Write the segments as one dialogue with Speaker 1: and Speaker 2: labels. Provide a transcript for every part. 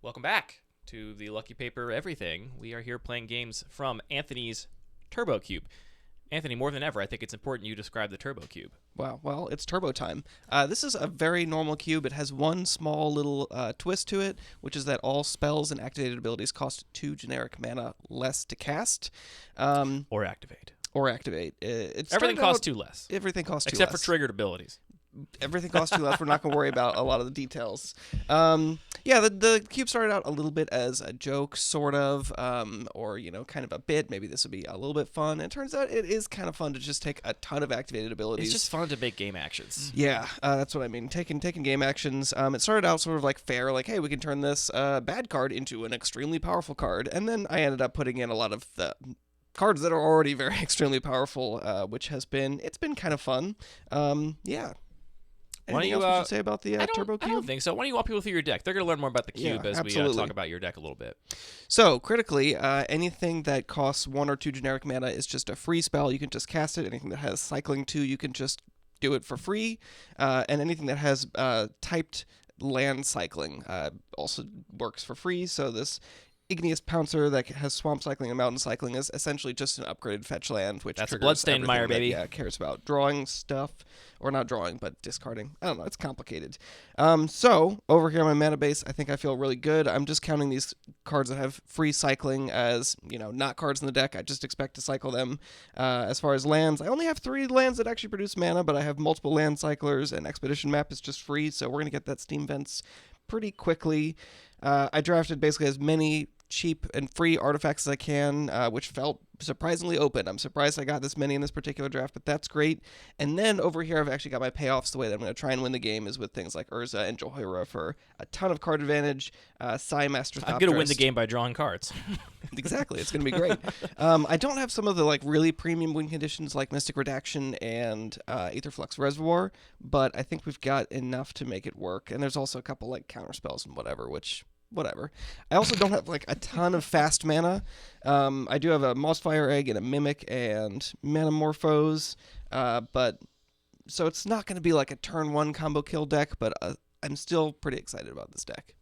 Speaker 1: Welcome back to the Lucky Paper Everything. We are here playing games from Anthony's Turbo Cube. Anthony, more than ever, I think it's important you describe the Turbo Cube.
Speaker 2: Wow, well, it's turbo time. This is a very normal cube. It has one small little twist to it, which is that all spells and activated abilities cost 2 generic mana less to cast.
Speaker 1: Or activate.
Speaker 2: Everything
Speaker 1: costs 2 less.
Speaker 2: Everything costs 2
Speaker 1: Except
Speaker 2: less.
Speaker 1: for triggered abilities.
Speaker 2: Everything costs 2 less. We're not going to worry about a lot of the details. The cube started out a little bit as a joke, sort of, or, kind of a bit. Maybe this would be a little bit fun. And it turns out it is kind of fun to just take a ton of activated abilities.
Speaker 1: It's just fun to make game actions.
Speaker 2: Yeah, that's what I mean. Taking game actions. It started out sort of like fair, like, hey, we can turn this bad card into an extremely powerful card. And then I ended up putting in a lot of the cards that are already very extremely powerful, which it's been kind of fun. Anything else we should say about the Turbo Cube?
Speaker 1: I don't think so. Why don't you walk people through your deck? They're going to learn more about the cube as we talk about your deck a little bit.
Speaker 2: So, critically, anything that costs 1 or 2 generic mana is just a free spell. You can just cast it. Anything that has cycling 2, you can just do it for free. And anything that has typed land cycling also works for free. So this Igneous Pouncer that has swamp cycling and mountain cycling is essentially just an upgraded fetch land, which
Speaker 1: that's
Speaker 2: triggers
Speaker 1: Bloodstained Mire, baby.
Speaker 2: Cares about drawing stuff, or not drawing, but discarding. I don't know, it's complicated. So over here on my mana base, I think I feel really good. I'm just counting these cards that have free cycling as, not cards in the deck. I just expect to cycle them. As far as lands, I only have 3 lands that actually produce mana, but I have multiple land cyclers, and Expedition Map is just free, so we're going to get that Steam Vents pretty quickly. I drafted basically as many cheap and free artifacts as I can, which felt surprisingly open. I'm surprised I got this many in this particular draft, but that's great. And then over here, I've actually got my payoffs. The way that I'm going to try and win the game is with things like Urza and Johira for a ton of card advantage. Sai Master Thopterist.
Speaker 1: I'm going to win the game by drawing cards.
Speaker 2: Exactly. It's going to be great. I don't have some of the really premium win conditions like Mystic Redaction and Aetherflux Reservoir, but I think we've got enough to make it work. And there's also a couple counter spells and whatever. I also don't have a ton of fast mana. I do have a Mossfire Egg and a Mimic and Manamorphose, but so it's not going to be a turn 1 combo kill deck, but I'm still pretty excited about this deck.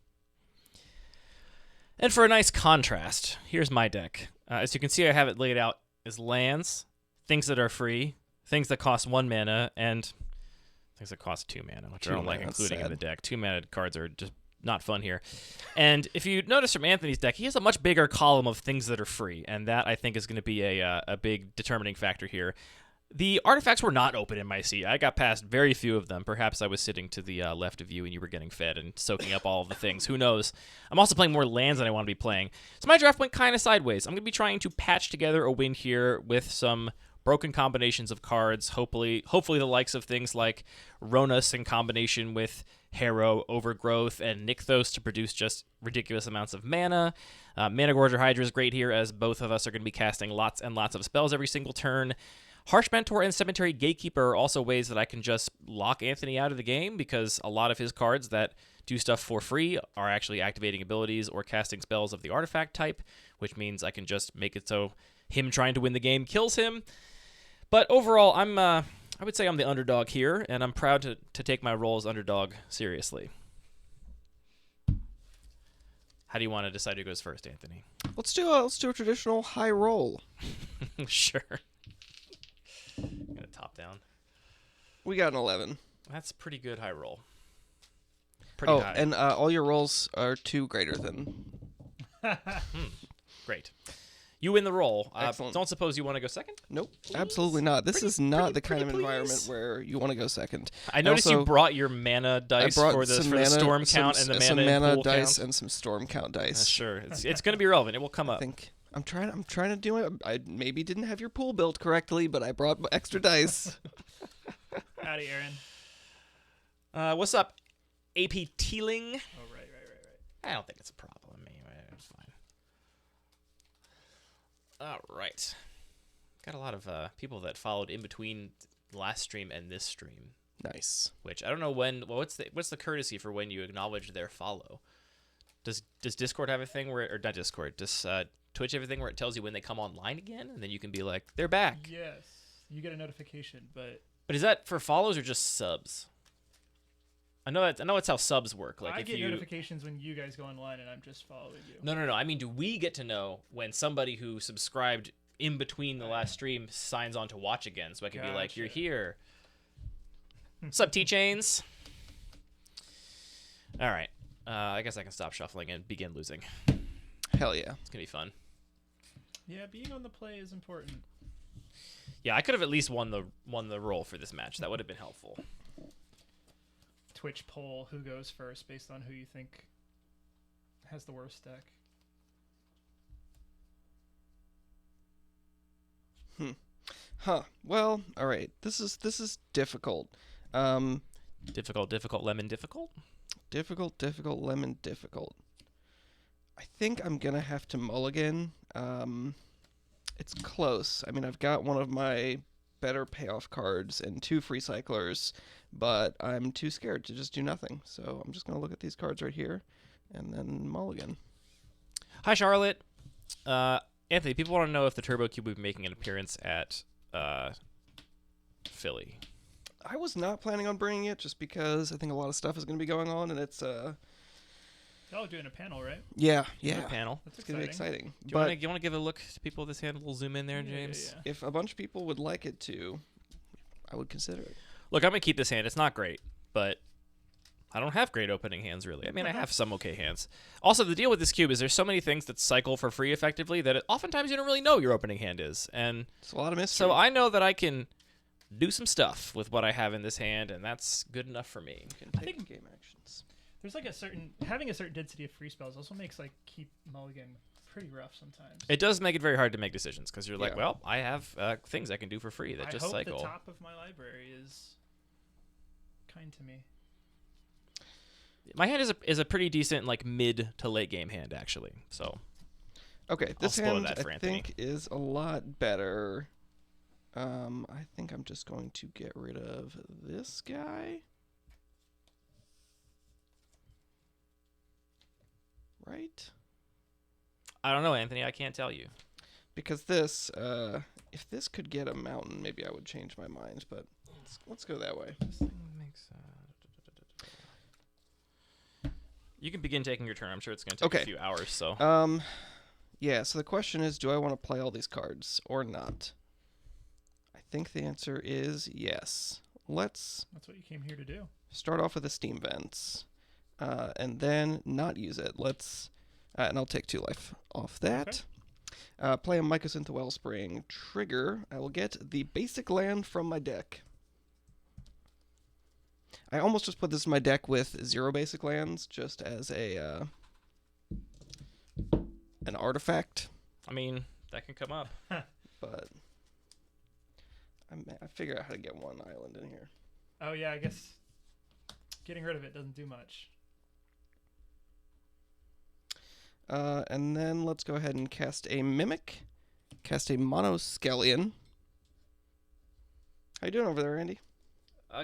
Speaker 1: And for a nice contrast, here's my deck. As you can see, I have it laid out as lands, things that are free, things that cost 1 mana, and things that cost 2 mana, which I don't like including in the deck. 2 mana cards are just not fun here. And if you notice from Anthony's deck, he has a much bigger column of things that are free, and that I think is going to be a big determining factor here. The artifacts were not open in my seat. I got past very few of them. Perhaps I was sitting to the left of you and you were getting fed and soaking up all of the things. Who knows? I'm also playing more lands than I want to be playing. So my draft went kind of sideways. I'm going to be trying to patch together a win here with some broken combinations of cards, hopefully the likes of things like Ronus in combination with Harrow, Overgrowth, and Nykthos to produce just ridiculous amounts of mana. Managorger Hydra is great here, as both of us are going to be casting lots and lots of spells every single turn. Harsh Mentor and Cemetery Gatekeeper are also ways that I can just lock Anthony out of the game, because a lot of his cards that do stuff for free are actually activating abilities or casting spells of the artifact type, which means I can just make it so him trying to win the game kills him. But overall, I would say I'm the underdog here, and I'm proud to take my role as underdog seriously. How do you want to decide who goes first, Anthony?
Speaker 2: Let's do a traditional high roll.
Speaker 1: Sure. Got a top down.
Speaker 2: We got an 11.
Speaker 1: That's a pretty good high roll. Pretty high.
Speaker 2: And all your rolls are 2 greater than.
Speaker 1: Great. You win the roll.
Speaker 2: Don't
Speaker 1: suppose you want to go second?
Speaker 2: Nope, absolutely not. This is not the kind of environment where you want to go second.
Speaker 1: I noticed you brought your mana dice for the storm count and the
Speaker 2: some
Speaker 1: mana
Speaker 2: dice
Speaker 1: count.
Speaker 2: and some storm count dice.
Speaker 1: Sure, it's going to be relevant. It will come up.
Speaker 2: I'm trying to do it. I maybe didn't have your pool built correctly, but I brought extra dice.
Speaker 3: Howdy, Aaron.
Speaker 1: What's up, AP Teeling?
Speaker 3: Oh, right.
Speaker 1: I don't think it's a problem. It's fine. All right. Got a lot of people that followed in between last stream and this stream.
Speaker 2: Nice.
Speaker 1: Which I don't know when. Well, what's the courtesy for when you acknowledge their follow? Does Discord have a thing where, or not Discord? Does Twitch have a thing where it tells you when they come online again, and then you can be like, they're back?
Speaker 3: Yes, you get a notification, but
Speaker 1: is that for follows or just subs? I know that's how subs work. Like
Speaker 3: I
Speaker 1: if
Speaker 3: get
Speaker 1: you
Speaker 3: notifications when you guys go online, and I'm just following you.
Speaker 1: no. I mean, do we get to know when somebody who subscribed in between the last stream signs on to watch again? So I could be like, "You're
Speaker 3: Gotcha.
Speaker 1: here." What's up, T-Chains? All right. I guess I can stop shuffling and begin losing.
Speaker 2: Hell yeah.
Speaker 1: It's gonna be fun.
Speaker 3: Yeah, being on the play is important.
Speaker 1: Yeah, I could have at least won the roll for this match. That would have been helpful.
Speaker 3: Twitch poll who goes first based on who you think has the worst deck.
Speaker 2: Huh. Well, all right. This is difficult.
Speaker 1: Difficult, lemon, difficult.
Speaker 2: Difficult, lemon, difficult. I think I'm gonna have to mulligan. It's close. I mean, I've got one of my better payoff cards and 2 free cyclers, but I'm too scared to just do nothing. So I'm just gonna look at these cards right here, and then mulligan.
Speaker 1: Hi, Charlotte. Anthony, people want to know if the Turbo Cube will be making an appearance at Philly.
Speaker 2: I was not planning on bringing it just because I think a lot of stuff is gonna be going on, and it's
Speaker 3: Y'all are doing a panel, right?
Speaker 2: yeah.
Speaker 1: Panel.
Speaker 3: That's
Speaker 2: It's gonna be exciting.
Speaker 1: Do you want to give a look to people of this hand? We'll zoom in there, James.
Speaker 3: Yeah.
Speaker 2: If a bunch of people would like it to, I would consider it.
Speaker 1: Look, I'm gonna keep this hand. It's not great, but I don't have great opening hands really. I mean, I have some okay hands. Also, the deal with this cube is there's so many things that cycle for free effectively that oftentimes you don't really know your opening hand is, and
Speaker 2: It's a lot of mystery.
Speaker 1: so I know that I can do some stuff with what I have in this hand, and that's good enough for me.
Speaker 2: You can
Speaker 3: I
Speaker 2: take
Speaker 3: think-
Speaker 2: game actions.
Speaker 3: There's like having a certain density of free spells also makes like keep mulligan pretty rough sometimes.
Speaker 1: It does make it very hard to make decisions because you're like,
Speaker 2: Yeah.
Speaker 1: well, I have things I can do for free that
Speaker 3: I
Speaker 1: just
Speaker 3: hope
Speaker 1: cycle.
Speaker 3: the top of my library is kind to me.
Speaker 1: My hand is a pretty decent like mid to late game hand actually. So
Speaker 2: Okay, this
Speaker 1: spoil
Speaker 2: hand
Speaker 1: that for
Speaker 2: I
Speaker 1: Anthony.
Speaker 2: think is a lot better. I think I'm just going to get rid of this guy. Right?
Speaker 1: I don't know, Anthony. I can't tell you.
Speaker 2: Because this, if this could get a mountain, maybe I would change my mind, but let's go that way.
Speaker 1: This thing makes. You can begin taking your turn. I'm sure it's going to take
Speaker 2: Okay.
Speaker 1: a few hours. So
Speaker 2: Yeah, so the question is, do I want to play all these cards or not? I think the answer is yes. Let's
Speaker 3: That's what you came here to do.
Speaker 2: start off with the Steam Vents, and then not use it. And I'll take 2 life off that. Play a Mycosynth Wellspring. Trigger. I will get the basic land from my deck. I almost just put this in my deck with 0 basic lands, just as an artifact,
Speaker 1: I mean, that can come up.
Speaker 2: but I figure out how to get 1 island in here.
Speaker 3: Oh yeah, I guess getting rid of it doesn't do much.
Speaker 2: And then let's go ahead and cast a Mimic. Cast a Monoskellion. How you doing over there, Andy?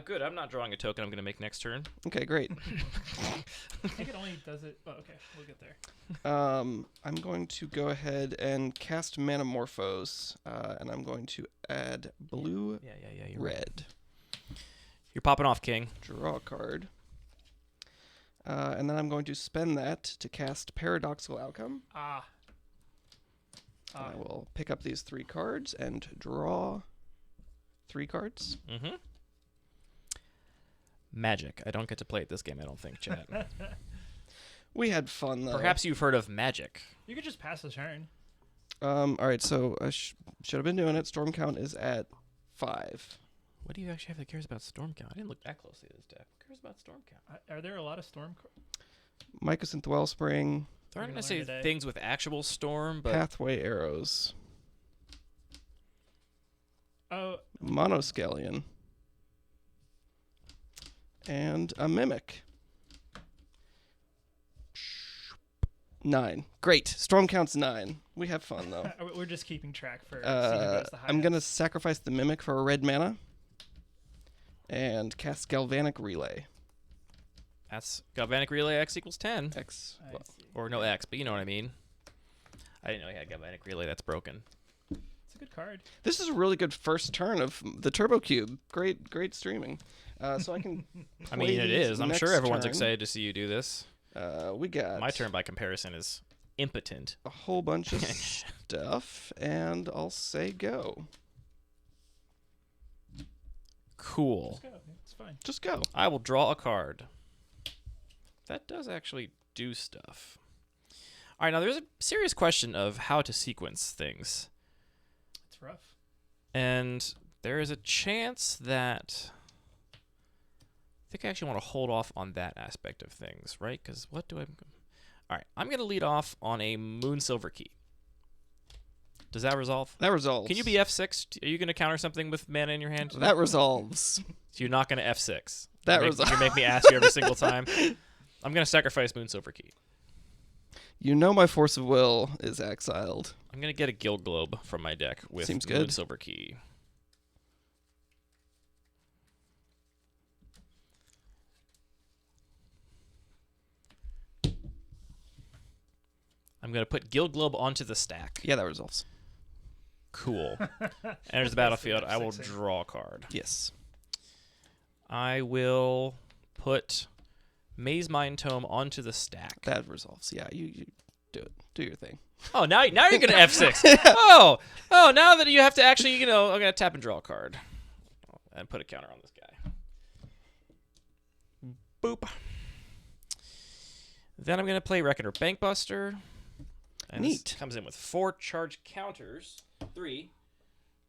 Speaker 1: Good. I'm not drawing a token. I'm going to make next turn.
Speaker 2: Okay, great.
Speaker 3: I think it only does it. Oh, okay, we'll get there.
Speaker 2: I'm going to go ahead and cast Manamorphose, and I'm going to add blue,
Speaker 1: Yeah. You're right.
Speaker 2: red.
Speaker 1: You're popping off, King.
Speaker 2: Draw a card. And then I'm going to spend that to cast Paradoxical Outcome.
Speaker 3: Ah.
Speaker 2: I will pick up these 3 cards and draw 3 cards.
Speaker 1: Mm-hmm. Magic. I don't get to play it this game, I don't think, chat.
Speaker 2: We had fun, though.
Speaker 1: Perhaps you've heard of Magic.
Speaker 3: You could just pass the turn.
Speaker 2: All right, so I should have been doing it. Storm count is at 5.
Speaker 1: What do you actually have that cares about Storm Count? I didn't look that closely at this deck. What cares about Storm Count?
Speaker 3: Are there a lot of storm?
Speaker 2: Mycosynth Wellspring,
Speaker 1: There aren't
Speaker 3: You're gonna
Speaker 1: necessarily
Speaker 3: learn today.
Speaker 1: things with actual storm, but
Speaker 2: Pathway Arrows,
Speaker 3: Oh,
Speaker 2: Monoskellion, and a Mimic. 9. Great. Storm count's 9. We have fun, though.
Speaker 3: we're just keeping track for seeing who goes the
Speaker 2: I'm going to
Speaker 3: highest.
Speaker 2: sacrifice the Mimic for a red mana and cast Galvanic Relay.
Speaker 1: that's Galvanic Relay X equals 10.
Speaker 2: X.
Speaker 3: I
Speaker 2: well,
Speaker 3: see.
Speaker 1: Or no X, but you know what I mean. I didn't know he had Galvanic Relay. That's broken.
Speaker 3: It's a good card.
Speaker 2: This is a really good first turn of the Turbo Cube. Great streaming. So I can.
Speaker 1: I mean, it is. I'm sure everyone's
Speaker 2: turn.
Speaker 1: excited to see you do this.
Speaker 2: We got
Speaker 1: My turn by comparison is impotent.
Speaker 2: a whole bunch of stuff, and I'll say go.
Speaker 1: Cool.
Speaker 3: Let's go. Yeah, it's fine.
Speaker 2: Just go.
Speaker 1: I will draw a card. That does actually do stuff. All right, now there's a serious question of how to sequence things.
Speaker 3: It's rough.
Speaker 1: And there is a chance that I think I actually want to hold off on that aspect of things, right? Because what do I... All right, I'm going to lead off on a Moon Silver Key. Does that resolve?
Speaker 2: That resolves.
Speaker 1: Can you be F6? Are you going to counter something with mana in your hand?
Speaker 2: That resolves.
Speaker 1: So you're not going to F6.
Speaker 2: That
Speaker 1: You make me ask you every single time. I'm going to sacrifice Moon Silver Key.
Speaker 2: You know my Force of Will is exiled.
Speaker 1: I'm going to get a Guild Globe from my deck with
Speaker 2: Seems
Speaker 1: Moon
Speaker 2: good.
Speaker 1: Silver Key. I'm going to put Guild Globe onto the stack.
Speaker 2: Yeah, that resolves.
Speaker 1: Cool. Enters the battlefield. I will
Speaker 3: F6.
Speaker 1: draw a card.
Speaker 2: Yes.
Speaker 1: I will put Maze Mind Tome onto the stack.
Speaker 2: That resolves. Yeah, you do it. Do your thing.
Speaker 1: Oh, now you're going to F6. Oh, now that you have to actually, I'm going to tap and draw a card. And put a counter on this guy. Boop. Then I'm going to play Reckoner Bankbuster. And
Speaker 2: Neat.
Speaker 1: This comes in with 4 charge counters. 3.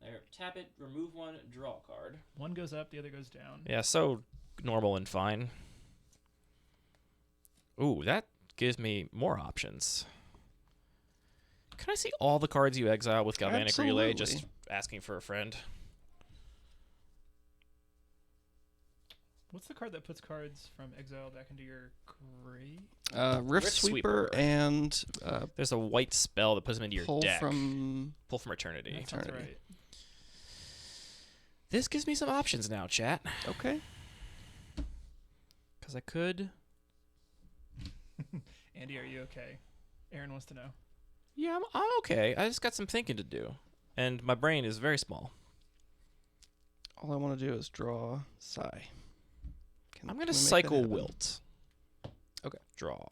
Speaker 1: There, tap it, remove 1, draw a card.
Speaker 3: One goes up, the other goes down.
Speaker 1: Yeah, so normal and fine. Ooh, that gives me more options. Can I see all the cards you exile with Galvanic Relay? Just
Speaker 2: Absolutely.
Speaker 1: asking for a friend.
Speaker 3: What's the card that puts cards from exile back into your grave?
Speaker 2: Rift Sweeper and
Speaker 1: There's a white spell that puts them into your
Speaker 2: pull
Speaker 1: deck.
Speaker 2: from
Speaker 1: Pull from Eternity.
Speaker 3: That sounds
Speaker 2: Eternity.
Speaker 3: right.
Speaker 1: This gives me some options now, chat.
Speaker 2: okay.
Speaker 1: Because I could...
Speaker 3: Andy, are you okay? Aaron wants to know.
Speaker 1: Yeah, I'm okay. I just got some thinking to do. And my brain is very small.
Speaker 2: All I want to do is draw Psy.
Speaker 1: I'm going to
Speaker 2: can we make that
Speaker 1: cycle
Speaker 2: happen?
Speaker 1: Wilt.
Speaker 2: Okay.
Speaker 1: Draw.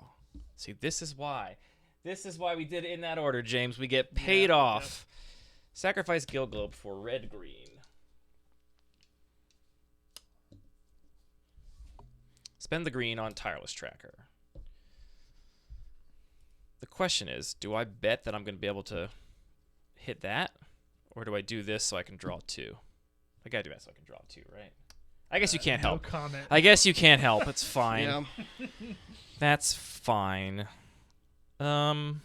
Speaker 1: See, this is why. This is why we did it in that order, James. We get paid
Speaker 3: Yeah,
Speaker 1: off. Sacrifice Guild Globe for red-green. Spend the green on Tireless Tracker. The question is, do I bet that I'm going to be able to hit that? Or do I do this so I can draw 2? I got to do that so I can draw 2, right? I guess you can't
Speaker 3: no
Speaker 1: help.
Speaker 3: comment.
Speaker 1: I guess you can't help. It's fine.
Speaker 2: Yeah.
Speaker 1: That's fine. I'm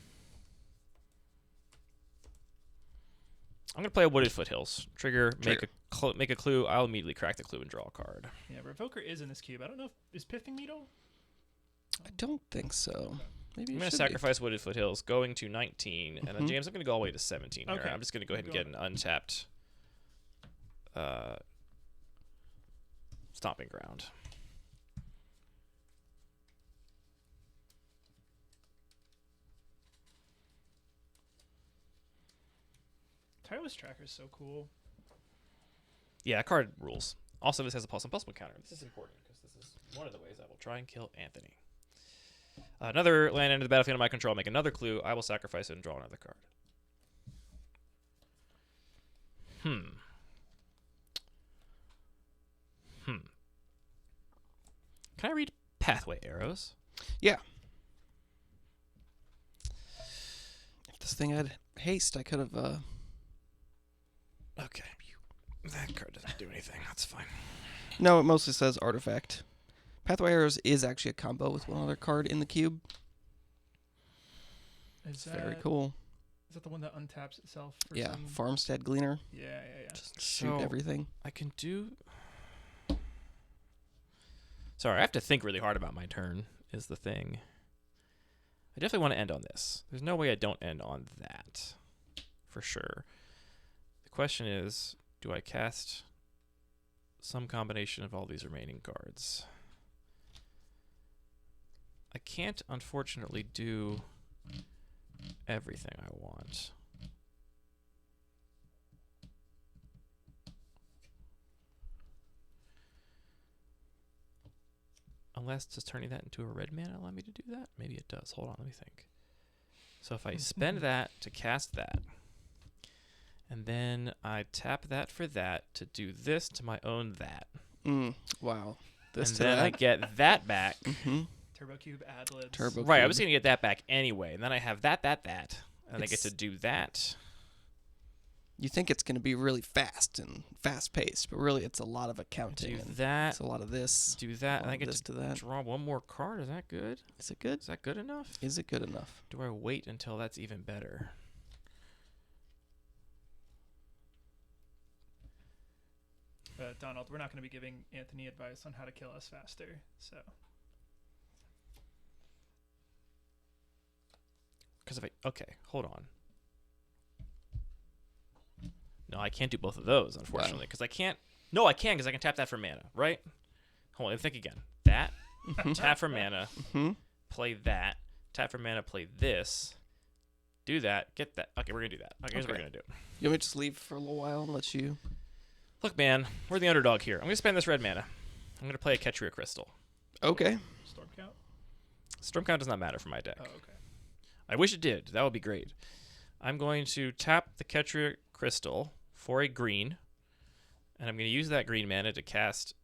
Speaker 1: gonna play a Wooded Foothills. Trigger. Make a clue. I'll immediately crack the clue and draw a card.
Speaker 3: Yeah, Revoker is in this cube. I don't know if is Pithing Needle.
Speaker 2: I don't think so. Maybe
Speaker 1: I'm
Speaker 2: it
Speaker 1: gonna
Speaker 2: should
Speaker 1: sacrifice Wooded Foothills, going to 19, and then
Speaker 2: Mhm.
Speaker 1: James, I'm gonna go all the way to 17 here.
Speaker 3: Okay.
Speaker 1: I'm just gonna go ahead and get an untapped stomping ground.
Speaker 3: Tireless Tracker is so cool.
Speaker 1: Yeah, that card rules. Also, this has a plus and plus one counter. This is important because this is one of the ways I will try and kill Anthony. Another land into the battlefield of my control. Make another clue. I will sacrifice it and draw another card. Can I read Pathway Arrows?
Speaker 2: Yeah. If this thing had haste, I could have.
Speaker 1: Okay. That card doesn't do anything. That's fine.
Speaker 2: No, it mostly says artifact. Pathway Arrows is actually a combo with one other card in the cube.
Speaker 3: Is
Speaker 2: Very
Speaker 3: that-
Speaker 2: cool.
Speaker 3: Is that the one that untaps itself? For
Speaker 2: Yeah,
Speaker 3: some...
Speaker 2: Farmstead Gleaner.
Speaker 3: Yeah.
Speaker 2: Just shoot
Speaker 1: So-
Speaker 2: everything.
Speaker 1: I can do... Sorry, I have to think really hard about my turn, is the thing. I definitely want to end on this. There's no way I don't end on that. For sure. The question is, do I cast some combination of all these remaining cards? I can't, unfortunately, do everything I want. Unless does turning that into a red mana allow me to do that? Maybe it does. Hold on, let me think. So if I spend that to cast that, and then I tap that for that to do this to my own that.
Speaker 2: Wow.
Speaker 1: And then I get that back.
Speaker 3: Turbo Cube ad libs.
Speaker 1: Right, I was going to get that back anyway. And then I have that. And I get to do that.
Speaker 2: You think it's going to be really fast and fast-paced, but really it's a lot of accounting.
Speaker 1: Do that.
Speaker 2: It's a lot of this.
Speaker 1: Do that. And I get
Speaker 2: to that.
Speaker 1: draw one more card. Is that good?
Speaker 2: Is it good?
Speaker 1: Is that good enough?
Speaker 2: Is it good enough?
Speaker 1: Do I wait until that's even better?
Speaker 3: Donald, we're not going to be giving Anthony advice on how to kill us faster, so.
Speaker 1: Because if okay, hold on. No, I can't do both of those, unfortunately, because I can't. No, I can, because I can tap that for mana, right? Hold on, let me think again. That, tap for mana, play that, tap for mana, play this, do that, get that. Okay, we're going to do that. Okay, here's what we're going to do.
Speaker 2: You want me to just leave for a little while and let you...
Speaker 1: Look, man, we're the underdog here. I'm going to spend this red mana. I'm going to play a Ketria Crystal.
Speaker 2: Okay.
Speaker 3: Storm Count?
Speaker 1: Storm Count does not matter for my deck.
Speaker 3: Oh, okay.
Speaker 1: I wish it did. That would be great. I'm going to tap the Ketria Crystal for a green, and I'm going to use that green mana to cast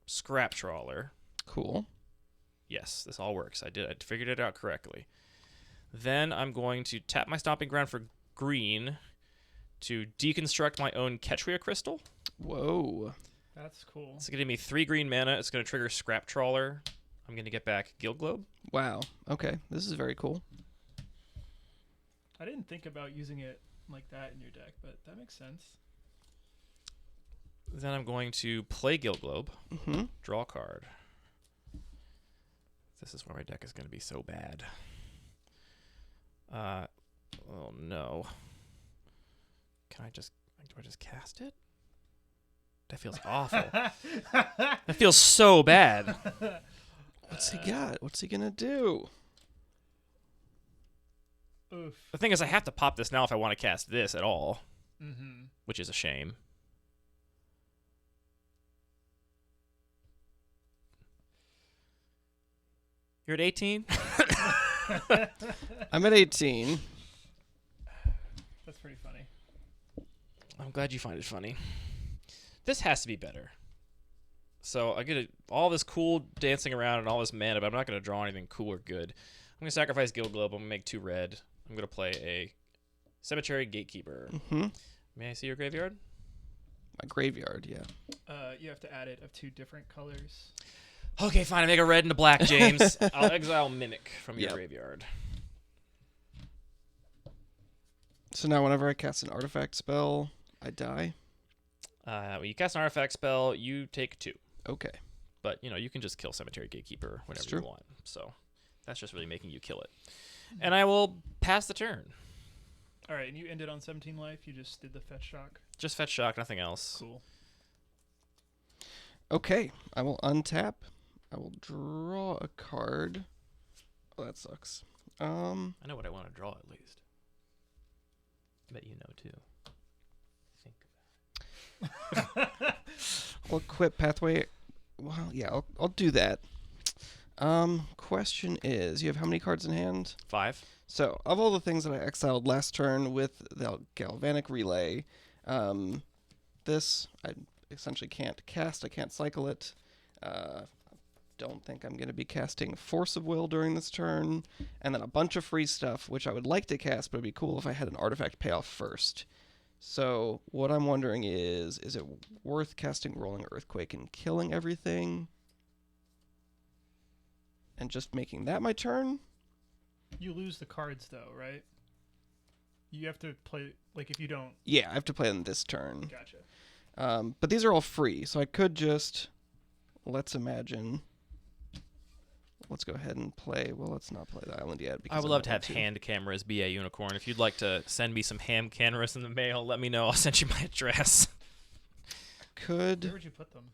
Speaker 1: Scrap Trawler.
Speaker 2: Cool.
Speaker 1: Yes, this all works. I figured it out correctly. Then I'm going to tap my Stomping Ground for green to deconstruct my own Ketria Crystal.
Speaker 2: Whoa.
Speaker 3: That's cool.
Speaker 1: It's going to give me 3 green mana. It's going to trigger Scrap Trawler. I'm going to get back Guild Globe.
Speaker 2: Wow. Okay. This is very cool.
Speaker 3: I didn't think about using it like that in your deck, but that makes sense.
Speaker 1: Then I'm going to play Guild Globe, draw a card. This is where my deck is going to be so bad. Oh no. Do I just cast it? That feels awful. That feels so bad.
Speaker 2: What's he got? What's he gonna do?
Speaker 3: Oof.
Speaker 1: The thing is, I have to pop this now if I want to cast this at all,
Speaker 3: Mm-hmm.
Speaker 1: which is a shame. You're at 18?
Speaker 2: I'm at 18.
Speaker 3: That's pretty funny.
Speaker 1: I'm glad you find it funny. This has to be better. So I get all this cool dancing around and all this mana, but I'm not going to draw anything cool or good. I'm going to sacrifice Guild Globe. I'm going to make 2 red. I'm going to play a Cemetery Gatekeeper. May I see your graveyard?
Speaker 2: My graveyard, yeah.
Speaker 3: You have to add it of 2 different colors.
Speaker 1: Okay, fine. I make a red and a black, James. I'll exile Mimic from your graveyard.
Speaker 2: So now whenever I cast an artifact spell, I die?
Speaker 1: When you cast an artifact spell, you take 2.
Speaker 2: Okay.
Speaker 1: But, you can just kill Cemetery Gatekeeper whenever you want. So that's just really making you kill it. And I will pass the turn.
Speaker 3: All right, and you ended on 17 life? You just did the fetch shock?
Speaker 1: Just fetch shock, nothing else.
Speaker 3: Cool.
Speaker 2: Okay, I will untap. I will draw a card. Oh, that sucks.
Speaker 1: I know what I want to draw at least. I bet you know too. Think about it.
Speaker 2: I'll equip Pathway. Well, yeah, I'll do that. Question is, you have how many cards in hand?
Speaker 1: 5.
Speaker 2: So, of all the things that I exiled last turn with the Galvanic Relay, this I essentially can't cast. I can't cycle it. Don't think I'm going to be casting Force of Will during this turn. And then a bunch of free stuff, which I would like to cast, but it'd be cool if I had an artifact payoff first. So, what I'm wondering is it worth casting Rolling Earthquake and killing everything? And just making that my turn?
Speaker 3: You lose the cards, though, right? You have to play, like, if you don't...
Speaker 2: Yeah, I have to play them this turn.
Speaker 3: Gotcha.
Speaker 2: But these are all free, so I could just... Let's imagine... Let's go ahead and play... Well, let's not play the island yet.
Speaker 1: I would love to have hand cameras be a unicorn. If you'd like to send me some ham cameras in the mail, let me know. I'll send you my address.
Speaker 3: Where would you put them?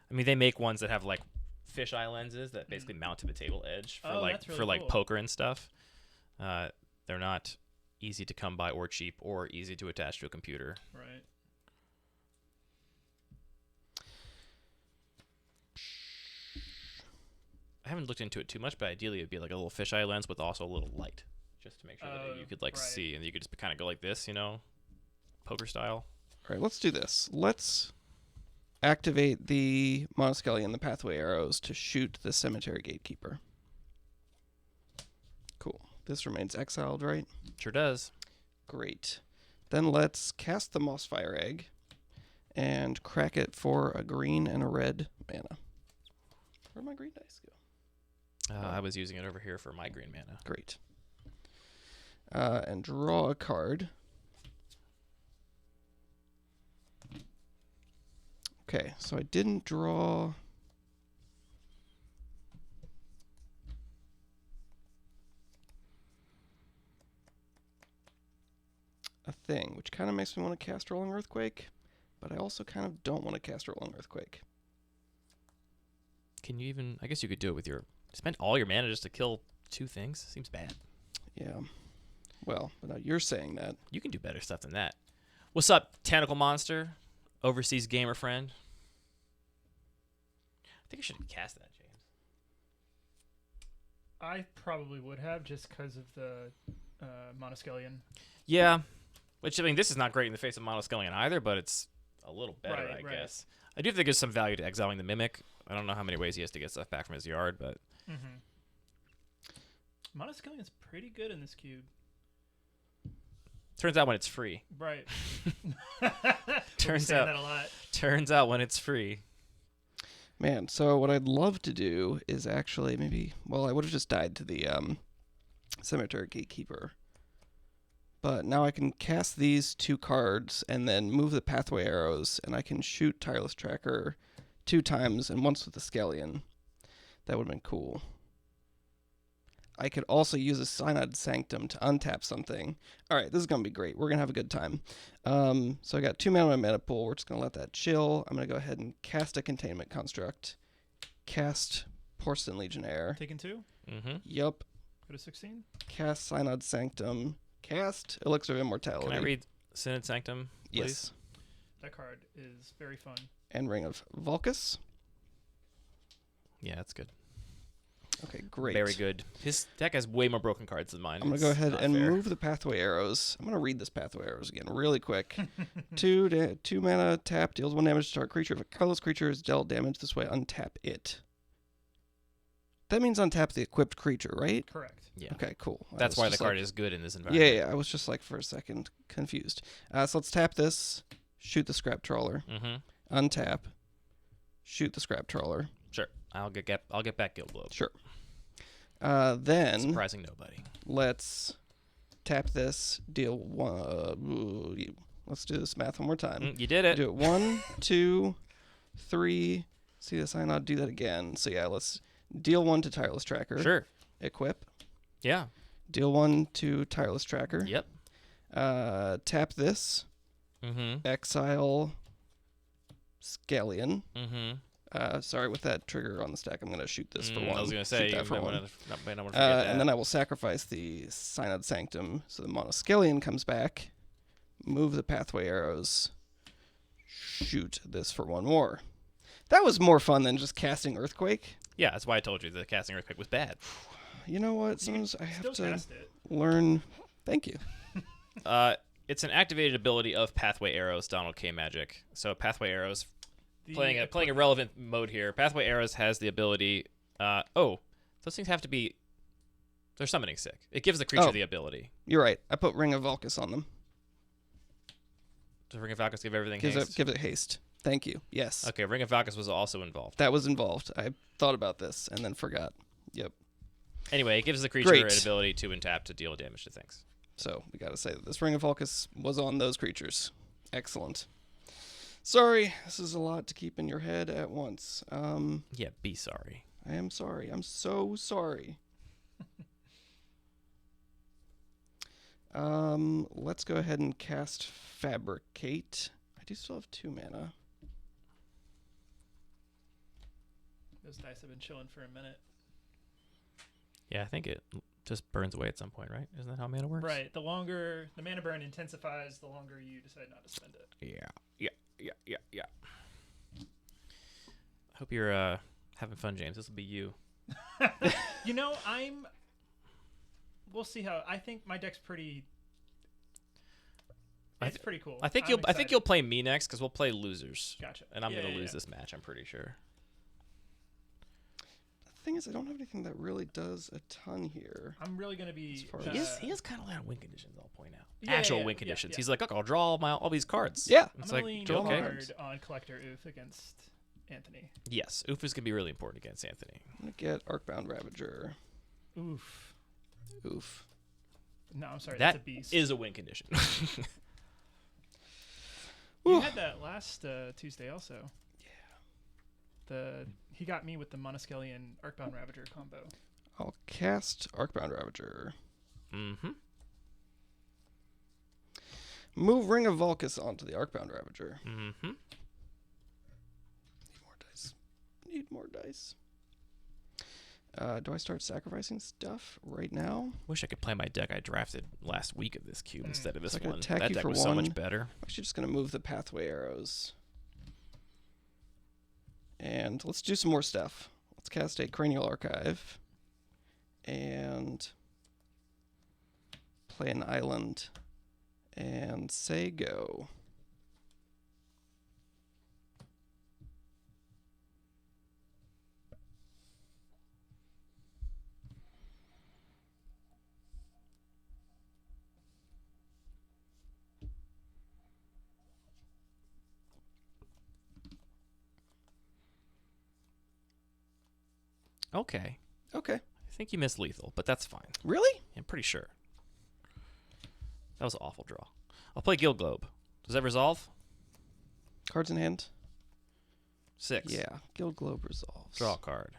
Speaker 1: I mean, they make ones that have, like, fisheye lenses that basically mount to the table edge for
Speaker 3: really cool.
Speaker 1: poker and stuff. They're not easy to come by or cheap or easy to attach to a computer.
Speaker 3: Right.
Speaker 1: I haven't looked into it too much, but ideally it'd be like a little fisheye lens with also a little light, just to make sure that you could like
Speaker 3: right.
Speaker 1: see, and you could just kind of go like this, poker style.
Speaker 2: All right, let's do this. Let's activate the Monoskelly and the Pathway Arrows to shoot the Cemetery Gatekeeper. Cool. This remains exiled, right?
Speaker 1: Sure does.
Speaker 2: Great. Then let's cast the Mossfire Egg and crack it for a green and a red mana. Where'd my green dice go?
Speaker 1: I was using it over here for my green mana.
Speaker 2: Great. And draw a card. Okay, so I didn't draw... a thing, which kind of makes me want to cast Rolling Earthquake, but I also kind of don't want to cast Rolling Earthquake.
Speaker 1: Can you even? I guess you could do it with spend all your mana just to kill 2 things. Seems bad.
Speaker 2: Yeah. Well, but now you're saying that.
Speaker 1: You can do better stuff than that. What's up, Tentacle Monster? Overseas gamer friend. I think I should have cast that, James.
Speaker 3: I probably would have just because of the Monoskellion.
Speaker 1: Yeah. Which, I mean, this is not great in the face of Monoskellion either, but it's a little better, I guess. I do think there's some value to exiling the Mimic. I don't know how many ways he has to get stuff back from his yard, but...
Speaker 3: Monoskellion's pretty good in this cube.
Speaker 1: Turns out when it's free.
Speaker 3: Right.
Speaker 1: Turns
Speaker 3: that a lot.
Speaker 1: Turns out when it's free.
Speaker 2: Man, so what I'd love to do is actually maybe... Well, I would have just died to the Cemetery Gatekeeper. But now I can cast these 2 cards and then move the Pathway Arrows, and I can shoot Tireless Tracker 2 times and once with the Scallion. That would have been cool. I could also use a Synod Sanctum to untap something. All right, this is going to be great. We're going to have a good time. So I got 2 mana in my mana pool. We're just going to let that chill. I'm going to go ahead and cast a Containment Construct. Cast Porcelain Legionnaire.
Speaker 3: Taking 2?
Speaker 1: Mm-hmm.
Speaker 2: Yup.
Speaker 3: Go to 16?
Speaker 2: Cast Synod Sanctum. Cast Elixir of Immortality.
Speaker 1: Can I read Synod Sanctum, please?
Speaker 2: Yes.
Speaker 3: That card is very fun.
Speaker 2: And Ring of Vulcus.
Speaker 1: Yeah, that's good.
Speaker 2: Okay, great.
Speaker 1: Very good. His deck has way more broken cards than mine.
Speaker 2: I'm going to go ahead and move the Pathway Arrows. I'm going to read this Pathway Arrows again really quick. 2 mana, tap, deals 1 damage to target creature. If a colorless creature is dealt damage this way, untap it. That means untap the equipped creature, right?
Speaker 3: Correct.
Speaker 1: Yeah.
Speaker 2: Okay, cool.
Speaker 1: That's why the card is good in this environment.
Speaker 2: Yeah, I was just like for a second confused. So let's tap this, shoot the Scrap Trawler, untap, shoot the Scrap Trawler.
Speaker 1: Sure. I'll get back Guild Globe.
Speaker 2: Sure. Then
Speaker 1: surprising nobody.
Speaker 2: Let's tap this, deal 1. Let's do this math one more time.
Speaker 1: You did it.
Speaker 2: Do it 1, 2, 3. See the Synod, do that again. So yeah, let's deal 1 to Tireless Tracker.
Speaker 1: Sure.
Speaker 2: Equip.
Speaker 1: Yeah.
Speaker 2: Deal 1 to Tireless Tracker.
Speaker 1: Yep.
Speaker 2: Tap this. Exile Scallion. Sorry, with that trigger on the stack, I'm going to shoot this for 1.
Speaker 1: I was going to say,
Speaker 2: that for 1.
Speaker 1: And
Speaker 2: then I will sacrifice the Synod Sanctum, so the Monoskellion comes back. Move the Pathway Arrows. Shoot this for 1 more. That was more fun than just casting Earthquake.
Speaker 1: Yeah, that's why I told you the casting Earthquake was bad.
Speaker 2: You know what? Sometimes I have to
Speaker 3: cast it.
Speaker 2: learn. Thank you.
Speaker 1: It's an activated ability of Pathway Arrows, Donald K. Magic. So Pathway Arrows, playing a relevant mode here. Pathway Arrows has the ability. Those things have to be. They're summoning sick. It gives the creature the ability.
Speaker 2: You're right. I put Ring of Vulcus on them.
Speaker 1: Does Ring of Valkus give everything haste?
Speaker 2: Give it haste. Thank you. Yes.
Speaker 1: Okay, Ring of Valkus was also involved.
Speaker 2: That was involved. I thought about this and then forgot. Yep.
Speaker 1: Anyway, it gives the creature an ability to untap to deal damage to things.
Speaker 2: So we got to say that this Ring of Vulcus was on those creatures. Excellent. Sorry, this is a lot to keep in your head at once.
Speaker 1: Yeah, be sorry.
Speaker 2: I am sorry. I'm so sorry. Let's go ahead and cast Fabricate. I do still have 2 mana.
Speaker 3: Those dice have been chilling for a minute.
Speaker 1: Yeah, I think it just burns away at some point, right? Isn't that how mana works?
Speaker 3: Right. The longer the mana burn intensifies, the longer you decide not to spend it.
Speaker 1: Yeah. I hope you're having fun, James. This will be you
Speaker 3: You know, we'll see how. I think my deck's pretty. It's pretty cool.
Speaker 1: I think you'll play me next because we'll play losers.
Speaker 3: Gotcha.
Speaker 1: And I'm gonna lose this match. I'm pretty sure.
Speaker 2: The thing is, I don't have anything that really does a ton here.
Speaker 3: I'm really gonna be.
Speaker 1: He has kind of a lot of win conditions. I'll point out.
Speaker 3: Yeah,
Speaker 1: Actual
Speaker 3: yeah,
Speaker 1: win
Speaker 3: yeah,
Speaker 1: conditions.
Speaker 3: yeah.
Speaker 1: He's like, look, I'll draw all these cards.
Speaker 2: Yeah.
Speaker 1: It's
Speaker 3: I'm
Speaker 1: like,
Speaker 3: lean
Speaker 1: okay.
Speaker 3: hard on Collector Oof against Anthony.
Speaker 1: Yes, Oof is gonna be really important against Anthony.
Speaker 2: I'm gonna get Arcbound Ravager.
Speaker 3: Oof.
Speaker 2: Oof.
Speaker 3: No, I'm sorry.
Speaker 1: That
Speaker 3: that's a beast.
Speaker 1: is a win condition.
Speaker 3: You had that last Tuesday also. Yeah. He got me with the Monoskelian Arcbound Ravager combo.
Speaker 2: I'll cast Arcbound Ravager.
Speaker 1: Mm-hmm.
Speaker 2: Move Ring of Vulcus onto the Arcbound Ravager.
Speaker 1: Mm-hmm.
Speaker 2: Need more dice. Need more dice. Do I start sacrificing stuff right now?
Speaker 1: Wish I could play my deck I drafted last week of this cube instead of this
Speaker 2: So I can
Speaker 1: one.
Speaker 2: attack
Speaker 1: That
Speaker 2: you
Speaker 1: deck
Speaker 2: for
Speaker 1: was so much
Speaker 2: one.
Speaker 1: better.
Speaker 2: I'm actually just going to move the Pathway Arrows. And let's do some more stuff. Let's cast a Cranial Archive. And play an island. And say go.
Speaker 1: Okay.
Speaker 2: Okay.
Speaker 1: I think you missed lethal, but that's fine.
Speaker 2: Really?
Speaker 1: I'm pretty sure. That was an awful draw. I'll play Guild Globe. Does that resolve?
Speaker 2: Cards in hand?
Speaker 1: 6.
Speaker 2: Yeah. Guild Globe resolves.
Speaker 1: Draw a card.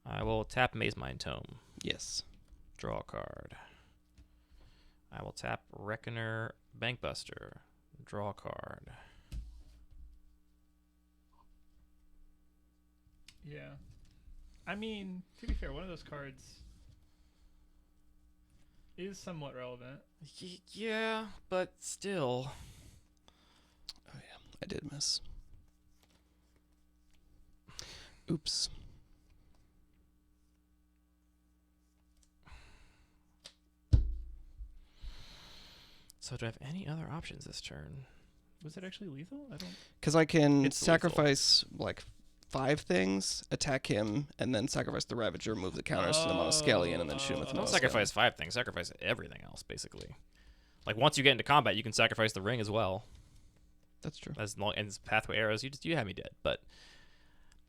Speaker 1: I will tap Maze Mind Tome.
Speaker 2: Yes.
Speaker 1: Draw a card. I will tap Reckoner Bankbuster. Draw a card.
Speaker 3: Yeah. I mean, to be fair, one of those cards is somewhat relevant.
Speaker 1: Yeah, but still.
Speaker 2: Oh, yeah. I did miss. Oops.
Speaker 1: So do I have any other options this turn?
Speaker 3: Was it actually lethal? I don't.
Speaker 2: Because I can
Speaker 1: It's
Speaker 2: sacrifice, like, 5 things, attack him, and then sacrifice the Ravager, move the counters to the Monoskelion, and then shoot him with the
Speaker 1: Don't
Speaker 2: Monoskelion.
Speaker 1: sacrifice 5 things. Sacrifice everything else, basically. Like, once you get into combat, you can sacrifice the ring as well.
Speaker 2: That's true.
Speaker 1: As long as Pathway Arrows, you have me dead. But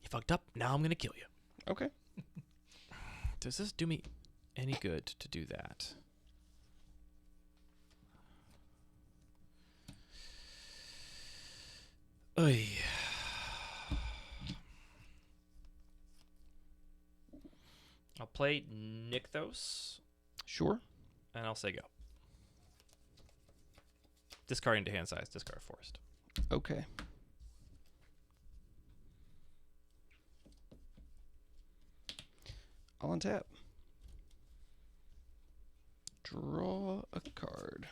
Speaker 1: you fucked up. Now I'm going to kill you.
Speaker 2: Okay.
Speaker 1: Does this do me any good to do that? Oy. I'll play Nykthos,
Speaker 2: Sure.
Speaker 1: and I'll say go. Discard into hand size, discard forest.
Speaker 2: Okay. I'll untap. Draw a card.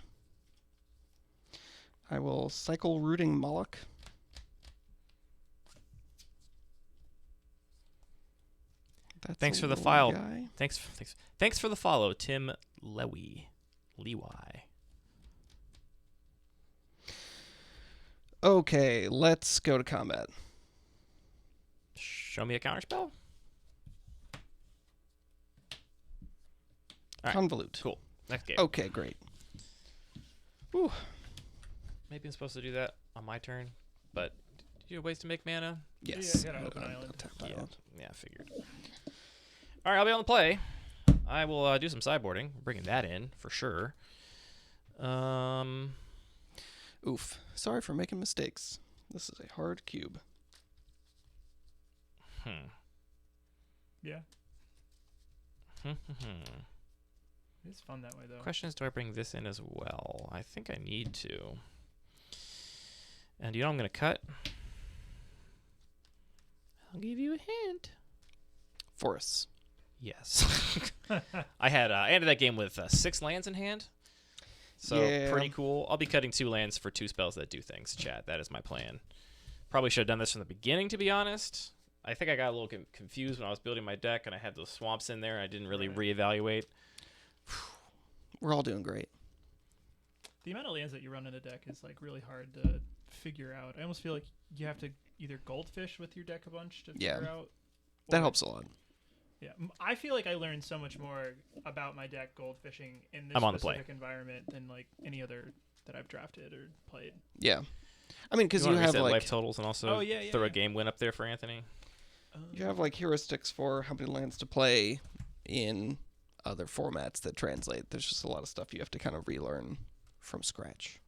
Speaker 2: I will cycle Rooting Moloch. That's
Speaker 1: Thanks
Speaker 2: a
Speaker 1: for the
Speaker 2: little
Speaker 1: file.
Speaker 2: guy.
Speaker 1: Thanks for the follow, Tim Lewy.
Speaker 2: Okay, let's go to combat.
Speaker 1: Show me a counterspell. All right.
Speaker 2: Convolute.
Speaker 1: Cool. Next game.
Speaker 2: Okay, great. Whew.
Speaker 1: Maybe I'm supposed to do that on my turn, but do you have ways to make mana?
Speaker 2: Yes.
Speaker 3: Yeah, open island.
Speaker 2: Tapped
Speaker 1: Yeah,
Speaker 2: island.
Speaker 1: I figured. All right, I'll be on the play. I will do some sideboarding, bringing that in for sure.
Speaker 2: Oof. Sorry for making mistakes. This is a hard cube.
Speaker 3: Yeah. It's fun that way, though.
Speaker 1: Question is, do I bring this in as well? I think I need to. And you know I'm going to cut? I'll give you a hint.
Speaker 2: Forests.
Speaker 1: Yes. I ended that game with 6 lands in hand. So
Speaker 2: Yeah.
Speaker 1: pretty cool. I'll be cutting 2 lands for 2 spells that do things, chat. That is my plan. Probably should have done this from the beginning, to be honest. I think I got a little confused when I was building my deck, and I had those swamps in there, and I didn't really
Speaker 3: Right.
Speaker 1: reevaluate.
Speaker 2: We're all doing great.
Speaker 3: The amount of lands that you run in a deck is like really hard to figure out. I almost feel like you have to either goldfish with your deck a bunch to
Speaker 2: Yeah.
Speaker 3: figure out.
Speaker 2: That
Speaker 3: or-
Speaker 2: helps a lot.
Speaker 3: Yeah, I feel like I learned so much more about my deck goldfishing in this
Speaker 1: I'm on the play.
Speaker 3: specific environment than like any other that I've drafted or played.
Speaker 2: Yeah. I mean, because
Speaker 1: you
Speaker 2: you
Speaker 1: wanna
Speaker 2: have
Speaker 1: reset
Speaker 2: like
Speaker 1: life totals and also
Speaker 3: Oh, yeah,
Speaker 1: throw
Speaker 3: yeah.
Speaker 1: a game win up there for Anthony.
Speaker 2: you have like heuristics for how many lands to play in other formats that translate. There's just a lot of stuff you have to kind of relearn from scratch.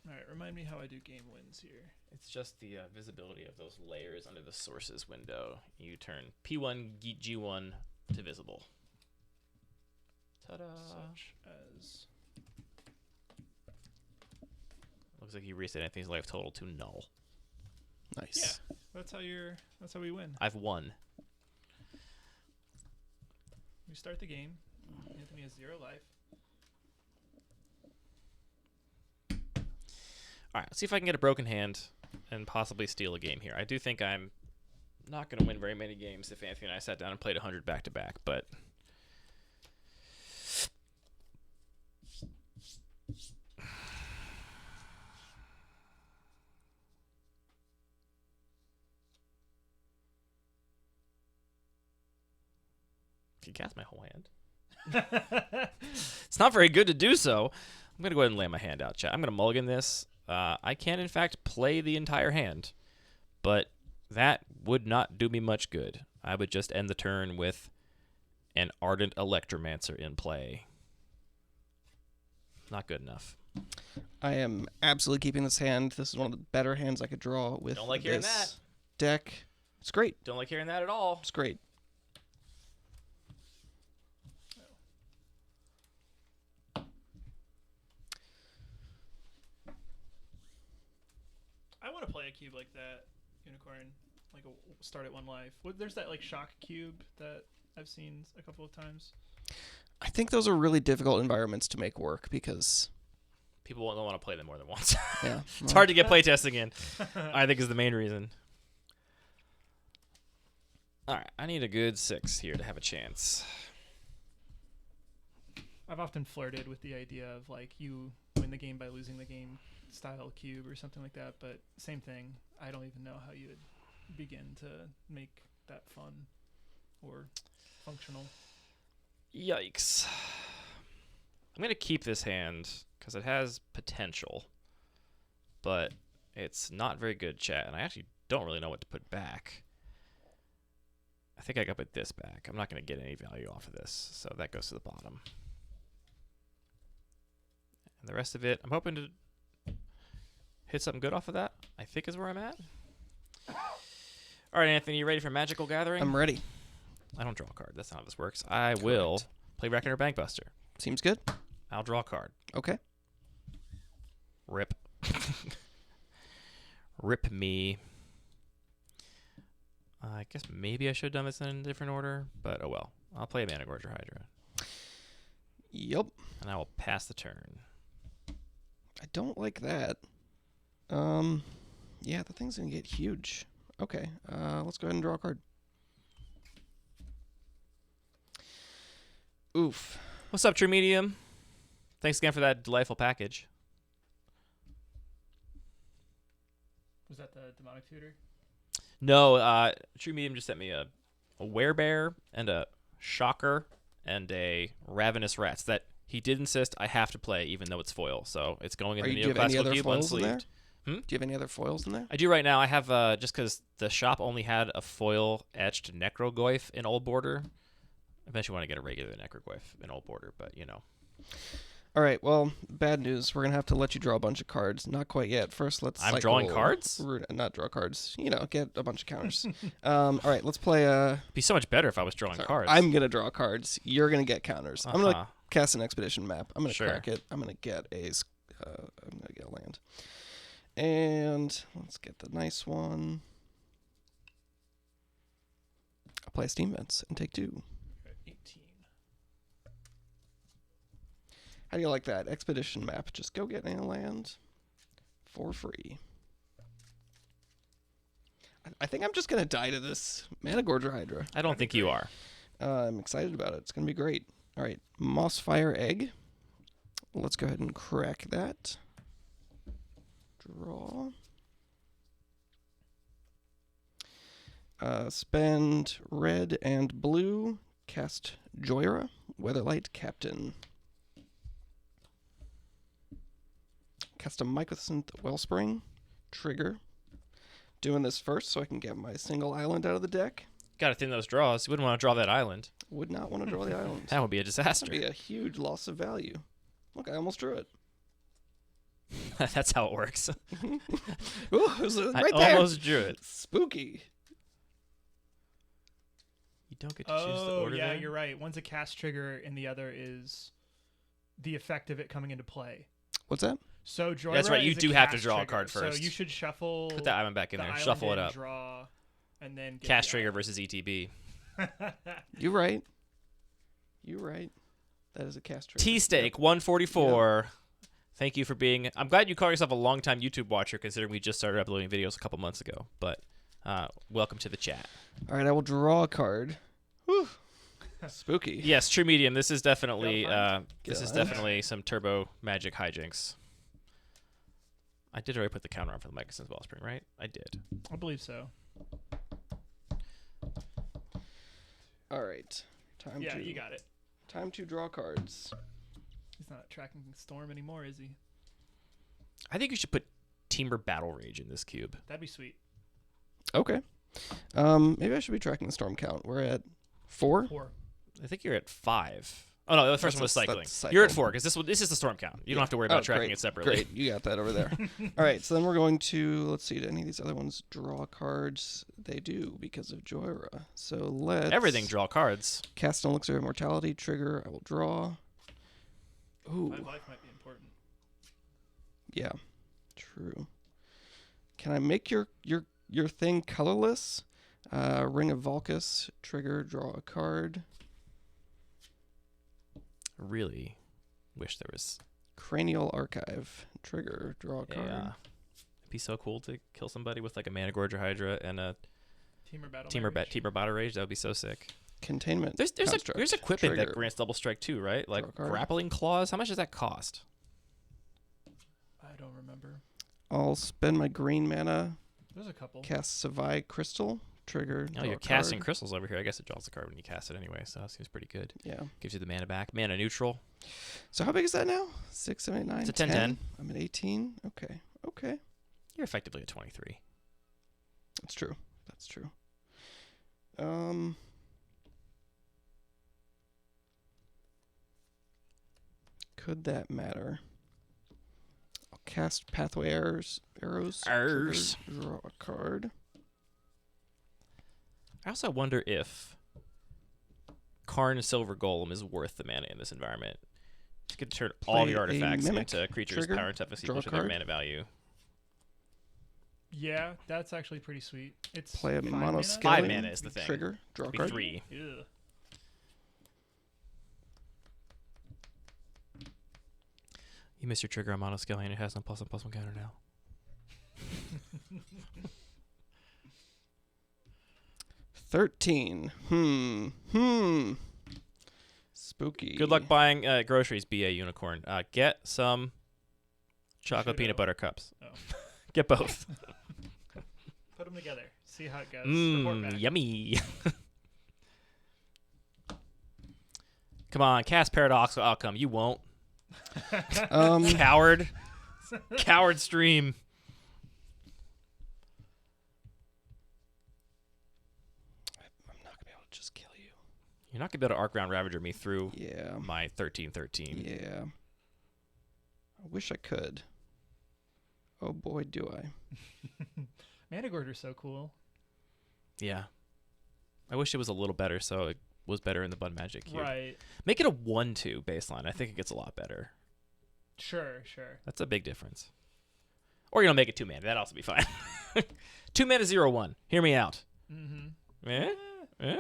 Speaker 3: All right, remind me how I do game wins here.
Speaker 1: It's just the visibility of those layers under the sources window. You turn P1, G1 to visible. Ta-da!
Speaker 3: Such as
Speaker 1: Looks like you reset Anthony's life total to null.
Speaker 2: Nice.
Speaker 3: that's how we win.
Speaker 1: I've won.
Speaker 3: We start the game. Anthony has 0 life.
Speaker 1: All right, let's see if I can get a broken hand and possibly steal a game here. I do think I'm not going to win very many games if Anthony and I sat down and played 100 back-to-back, but... Can you cast my whole hand? It's not very good to do so. I'm going to go ahead and lay my hand out, chat. I'm going to mulligan this. I can, in fact, play the entire hand, but that would not do me much good. I would just end the turn with an Ardent Electromancer in play. Not good enough.
Speaker 2: I am absolutely keeping this hand. This is one of the better hands I could draw with
Speaker 1: Don't like hearing
Speaker 2: this
Speaker 1: that.
Speaker 2: deck. It's great.
Speaker 1: Don't like hearing that at all.
Speaker 2: It's great.
Speaker 3: I want to play a cube like that, Unicorn, like a start at 1 life. There's that like shock cube that I've seen a couple of times.
Speaker 2: I think those are really difficult environments to make work because,
Speaker 1: People don't want to play them more than once.
Speaker 2: yeah.
Speaker 1: It's hard to get playtesting in, I think is the main reason. All right, I need a good 6 here to have a chance.
Speaker 3: I've often flirted with the idea of like you win the game by losing the game style cube or something like that, but same thing. I don't even know how you would begin to make that fun or functional.
Speaker 1: Yikes. I'm going to keep this hand because it has potential, but it's not very good, chat, and I actually don't really know what to put back. I think I got to put this back. I'm not going to get any value off of this, so that goes to the bottom. And the rest of it, I'm hoping to hit something good off of that, I think is where I'm at. All right, Anthony, you ready for Magical Gathering?
Speaker 2: I'm ready.
Speaker 1: I don't draw a card. That's not how this works. I will play Reckoner Bankbuster.
Speaker 2: Seems good.
Speaker 1: I'll draw a card.
Speaker 2: Okay.
Speaker 1: Rip. Rip me. I guess maybe I should have done this in a different order, but oh well. I'll play Mana Gorger Hydra,
Speaker 2: Yep.
Speaker 1: and I will pass the turn.
Speaker 2: I don't like that. Yeah, the thing's gonna get huge. Okay. Let's go ahead and draw a card. Oof.
Speaker 1: What's up, True Medium? Thanks again for that delightful package.
Speaker 3: Was that the demonic tutor?
Speaker 1: No, True Medium just sent me a Werebear and a Shocker and a Ravenous Rats that he did insist I have to play even though it's foil. So it's going in
Speaker 2: Do
Speaker 1: the
Speaker 2: you have any
Speaker 1: Neoclassical
Speaker 2: other
Speaker 1: Cube
Speaker 2: foils in there?
Speaker 1: unsleeved.
Speaker 2: Do you have any other foils in there?
Speaker 1: I do right now. I have just because the shop only had a foil etched Necrogoyf in Old Border. Eventually, want to get a regular Necrogoyf in Old Border, but you know.
Speaker 2: All right. Well, bad news. We're gonna have to let you draw a bunch of cards. Not quite yet. First, let's.
Speaker 1: I'm
Speaker 2: cycle
Speaker 1: drawing cards?
Speaker 2: Not draw cards. You know, get a bunch of counters. All right. Let's play.
Speaker 1: It'd be so much better if I was drawing
Speaker 2: Sorry,
Speaker 1: cards.
Speaker 2: I'm gonna draw cards. You're gonna get counters. I'm gonna
Speaker 1: Uh-huh.
Speaker 2: cast an expedition map. I'm gonna
Speaker 1: Sure.
Speaker 2: crack it. I'm gonna get I'm gonna get a land. And let's get the nice one. I'll play Steam Vents and take 2.
Speaker 3: 18.
Speaker 2: How do you like that? Expedition map. Just go get a land for free. I think I'm just gonna die to this Mana Gorger Hydra.
Speaker 1: I don't think you are.
Speaker 2: I'm excited about it. It's gonna be great. All right, Mossfire Egg. Let's go ahead and crack that. Draw. Spend red and blue. Cast Joyra, Weatherlight Captain. Cast a Mycosynth Wellspring. Trigger. Doing this first so I can get my single island out of the deck.
Speaker 1: Got to thin those draws. You wouldn't want to draw that island.
Speaker 2: Would not want to draw the island.
Speaker 1: That would be a disaster.
Speaker 2: That'd be a huge loss of value. Look, I almost drew it.
Speaker 1: That's how it works.
Speaker 2: Ooh, it was right
Speaker 1: I
Speaker 2: there.
Speaker 1: almost drew it.
Speaker 2: Spooky.
Speaker 1: You don't get to choose the order
Speaker 3: yeah,
Speaker 1: there?
Speaker 3: you're right. One's a cast trigger, and the other is the effect of it coming into play.
Speaker 2: What's that?
Speaker 3: So Joyra
Speaker 1: That's right, you
Speaker 3: is a
Speaker 1: do have to
Speaker 3: cast
Speaker 1: draw a
Speaker 3: trigger,
Speaker 1: card first.
Speaker 3: So you should shuffle.
Speaker 1: Put that island back in
Speaker 3: the
Speaker 1: there.
Speaker 3: island
Speaker 1: Shuffle it
Speaker 3: in,
Speaker 1: up.
Speaker 3: Draw, and then get
Speaker 1: Cast
Speaker 3: the
Speaker 1: trigger
Speaker 3: island.
Speaker 1: versus ETB.
Speaker 2: You're right. You're right. That is a cast trigger.
Speaker 1: T-Steak 144. Thank you for being. I'm glad you call yourself a longtime YouTube watcher, considering we just started uploading videos a couple months ago. But welcome to the chat.
Speaker 2: All right, I will draw a card. Whew. Spooky.
Speaker 1: Yes, True Medium. This is definitely
Speaker 3: Go
Speaker 1: this is
Speaker 2: God.
Speaker 1: definitely some turbo magic hijinks. I did already put the counter on for the Mycosynth Wellspring, right? I did.
Speaker 3: I believe so.
Speaker 2: All right. Time
Speaker 3: Yeah,
Speaker 2: to
Speaker 3: you got it.
Speaker 2: time to draw cards.
Speaker 3: He's not tracking Storm anymore, is he?
Speaker 1: I think you should put Temur Battle Rage in this cube.
Speaker 3: That'd be sweet.
Speaker 2: Okay. Maybe I should be tracking the storm count. We're at 4.
Speaker 3: 4.
Speaker 1: I think you're at 5. Oh no, the first
Speaker 2: That's
Speaker 1: one was
Speaker 2: a-
Speaker 1: cycling.
Speaker 2: that's
Speaker 1: You're at
Speaker 2: cycle.
Speaker 1: 4 because this is the storm count. You don't have to worry about tracking
Speaker 2: great,
Speaker 1: it separately.
Speaker 2: Great, you got that over there. All right, so then we're going to, let's see, do any of these other ones draw cards? They do because of Joyra. So let's...
Speaker 1: Everything draw cards.
Speaker 2: Cast an Elixir of Immortality, trigger, I will draw. Ooh,
Speaker 3: 5 life might be important.
Speaker 2: yeah, true. Can I make your thing colorless? Ring of Valkus, trigger, draw a card.
Speaker 1: Really wish there was.
Speaker 2: Cranial Archive, trigger, draw a card.
Speaker 1: Yeah. It'd be so cool to kill somebody with like a Mana Gorger Hydra and a
Speaker 3: Temur Battle.
Speaker 1: Temur Battle Rage. That would be so sick.
Speaker 2: Containment.
Speaker 1: There's
Speaker 2: Construct,
Speaker 1: equipment that
Speaker 2: trigger.
Speaker 1: grants double strike too, right?
Speaker 2: Draw a
Speaker 1: Like
Speaker 2: card.
Speaker 1: grappling claws. How much does that cost?
Speaker 3: I don't remember.
Speaker 2: I'll spend my green mana,
Speaker 3: There's a couple.
Speaker 2: cast Savai Crystal, trigger,
Speaker 1: Oh,
Speaker 2: draw
Speaker 1: you're
Speaker 2: a
Speaker 1: casting
Speaker 2: card.
Speaker 1: crystals over here. I guess it draws the card when you cast it anyway, so that seems pretty good.
Speaker 2: Yeah.
Speaker 1: Gives you the mana back. Mana neutral.
Speaker 2: So how big is that now? 6, 7, 8, 9,
Speaker 1: It's a
Speaker 2: 10?
Speaker 1: 10-10.
Speaker 2: I'm at 18. Okay.
Speaker 1: You're effectively at 23.
Speaker 2: That's true. That's true. Could that matter? I'll cast Pathway Arrows. Trigger,
Speaker 1: Arrows.
Speaker 2: draw a card.
Speaker 1: I also wonder if Karn Silver Golem is worth the mana in this environment. You could turn all
Speaker 2: Play
Speaker 1: your
Speaker 2: a
Speaker 1: artifacts
Speaker 2: mimic,
Speaker 1: into creatures'
Speaker 2: trigger,
Speaker 1: power and toughness
Speaker 2: draw
Speaker 1: equal
Speaker 2: a
Speaker 1: to their
Speaker 2: card.
Speaker 1: mana value.
Speaker 3: Yeah, that's actually pretty sweet. It's
Speaker 2: Play a
Speaker 3: 5
Speaker 2: mono
Speaker 3: mana?
Speaker 2: skill.
Speaker 1: 5 mana is the thing.
Speaker 2: Trigger, draw a
Speaker 1: It'd be
Speaker 2: card.
Speaker 1: 3.
Speaker 3: Ugh.
Speaker 1: You missed your trigger on mono scale and it has no +1/+1 counter now.
Speaker 2: $13. Spooky.
Speaker 1: Good luck buying groceries, BA Unicorn. Get some chocolate
Speaker 3: Prosciutto.
Speaker 1: peanut butter cups.
Speaker 3: Oh.
Speaker 1: Get both.
Speaker 3: Put them together. See how it goes. Report back.
Speaker 1: Yummy. Come on, cast Paradoxical Outcome. You won't. Coward. Coward stream.
Speaker 2: I'm not gonna be able to just kill you.
Speaker 1: You're not going to be able to Arc Round Ravager me through
Speaker 2: Yeah.
Speaker 1: my 13/13.
Speaker 2: Yeah. I wish I could. Oh boy, do I.
Speaker 3: Mana Gorger's so cool.
Speaker 1: Yeah. I wish it was a little better so it was better in the Bud Magic cube.
Speaker 3: Right.
Speaker 1: Make it a 1/2 baseline. I think it gets a lot better.
Speaker 3: Sure.
Speaker 1: That's a big difference. Or, make it 2 mana. That'd also be fine. 2 mana 0/1. Hear me out.
Speaker 3: Mm-hmm.
Speaker 1: Eh? Eh?
Speaker 2: I'm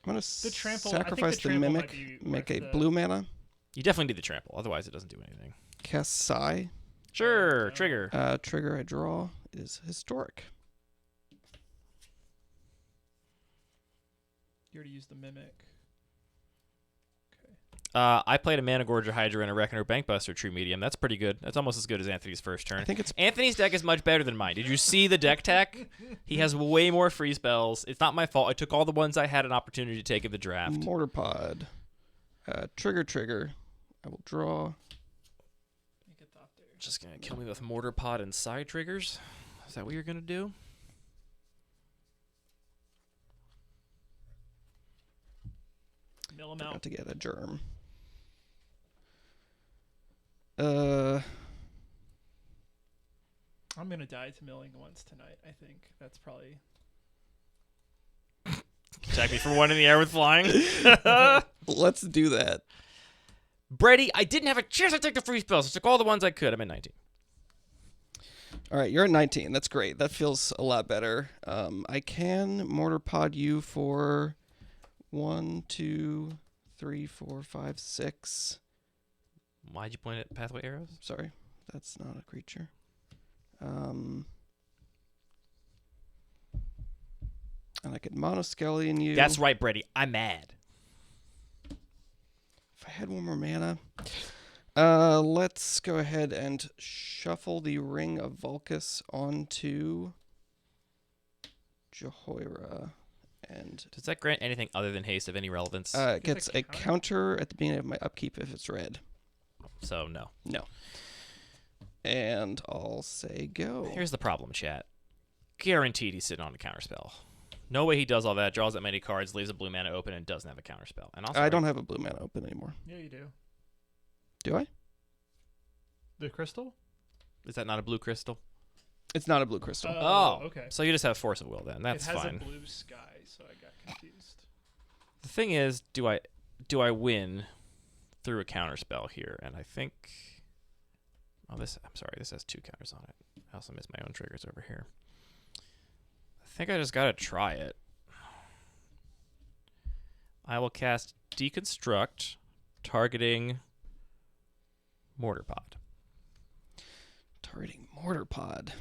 Speaker 2: gonna
Speaker 3: The trample- I think
Speaker 2: sacrifice
Speaker 3: the
Speaker 2: the,
Speaker 3: trample
Speaker 2: mimic,
Speaker 3: might be
Speaker 2: make
Speaker 3: worth
Speaker 2: a
Speaker 3: the-
Speaker 2: blue mana,
Speaker 1: You definitely need the trample. Otherwise, it doesn't do anything.
Speaker 2: cast Psy.
Speaker 1: Sure.
Speaker 3: Oh.
Speaker 1: Trigger.
Speaker 2: Trigger I draw is historic.
Speaker 3: You already used the Mimic. Okay.
Speaker 1: I played a Mana Gorger Hydra and a Reckoner Bankbuster True Medium. That's pretty good. That's almost as good as Anthony's first turn.
Speaker 2: I think it's
Speaker 1: Anthony's deck is much better than mine. Did you see the deck tech? He has way more free spells. It's not my fault. I took all the ones I had an opportunity to take in the draft.
Speaker 2: Mortar Pod. Trigger. I will draw.
Speaker 3: Make a thought there.
Speaker 1: Just gonna kill me with Mortar Pod and side triggers? Is that what you're gonna do?
Speaker 3: Mill him
Speaker 2: Forgot
Speaker 3: out.
Speaker 2: to get a germ.
Speaker 3: I'm gonna die to milling once tonight. I think that's probably.
Speaker 1: Attack me for one in the air with flying.
Speaker 2: Let's do that.
Speaker 1: Brady, I didn't have a chance to take the free spells. I took all the ones I could. I'm at 19.
Speaker 2: All right, you're at 19. That's great. That feels a lot better. I can Mortar Pod you for 1, 2, 3, 4, 5, 6.
Speaker 1: Why'd you point at pathway arrows?
Speaker 2: Sorry, that's not a creature. And I could Monoskeleton you.
Speaker 1: That's right, Brady. I'm mad.
Speaker 2: If I had one more mana. Let's go ahead and shuffle the Ring of Vulcus onto Jehoira. And
Speaker 1: Does that grant anything other than haste of any relevance?
Speaker 2: it gets a counter at the beginning of my upkeep if it's red.
Speaker 1: So, no.
Speaker 2: No. And I'll say go.
Speaker 1: Here's the problem, chat. Guaranteed he's sitting on a counterspell. No way he does all that, draws that many cards, leaves a blue mana open, and doesn't have a counterspell. And also,
Speaker 2: I don't have a blue mana open anymore.
Speaker 3: Yeah, you do.
Speaker 2: Do I?
Speaker 3: The crystal?
Speaker 1: Is that not a blue crystal?
Speaker 2: It's not a blue crystal.
Speaker 1: Oh,
Speaker 3: okay.
Speaker 1: So you just have Force of Will then. That's
Speaker 3: it has
Speaker 1: fine.
Speaker 3: a blue sky, so I got confused.
Speaker 1: The thing is, do I win through a counterspell here? And I think... Oh, I'm sorry. This has 2 counters on it. I also missed my own triggers over here. I think I just gotta try it. I will cast Deconstruct, targeting Mortar Pod.
Speaker 2: Targeting Mortar Pod.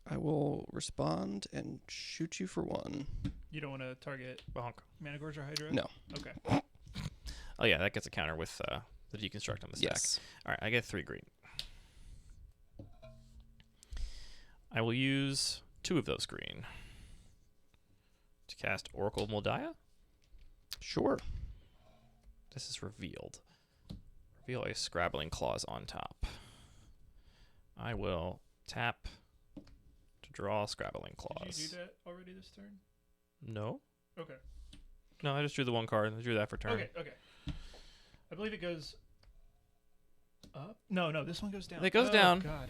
Speaker 2: I will respond and shoot you for 1.
Speaker 3: You don't want to target
Speaker 1: Bonk.
Speaker 3: Mana Gorger Hydra?
Speaker 2: No.
Speaker 3: Okay.
Speaker 1: Oh yeah, that gets a counter with the Deconstruct on the stack.
Speaker 2: Yes.
Speaker 1: All right, I get 3 green. I will use 2 of those green to cast Oracle of Moldiah.
Speaker 2: Sure.
Speaker 1: This is revealed. Reveal a Scrabbling Claws on top. I will tap to draw Scrabbling Claws.
Speaker 3: Did you do that already this turn?
Speaker 1: No.
Speaker 3: Okay.
Speaker 1: No, I just drew the 1 card. I drew that for turn.
Speaker 3: Okay. I believe it goes up. No, this one goes down.
Speaker 1: It goes down.
Speaker 3: God.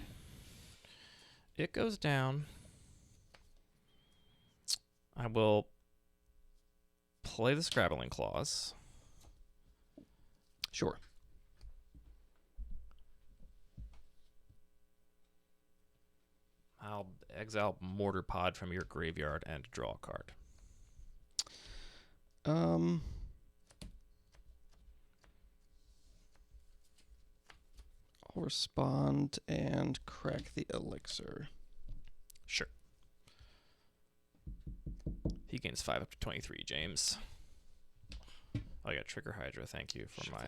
Speaker 1: It goes down. I will play the Scrabbling Claws.
Speaker 2: Sure.
Speaker 1: I'll exile Mortar Pod from your graveyard and draw a card.
Speaker 2: I'll respond and crack the elixir.
Speaker 1: Sure. He gains 5 up to 23, James. Oh, I got Trigger Hydra. Thank you for my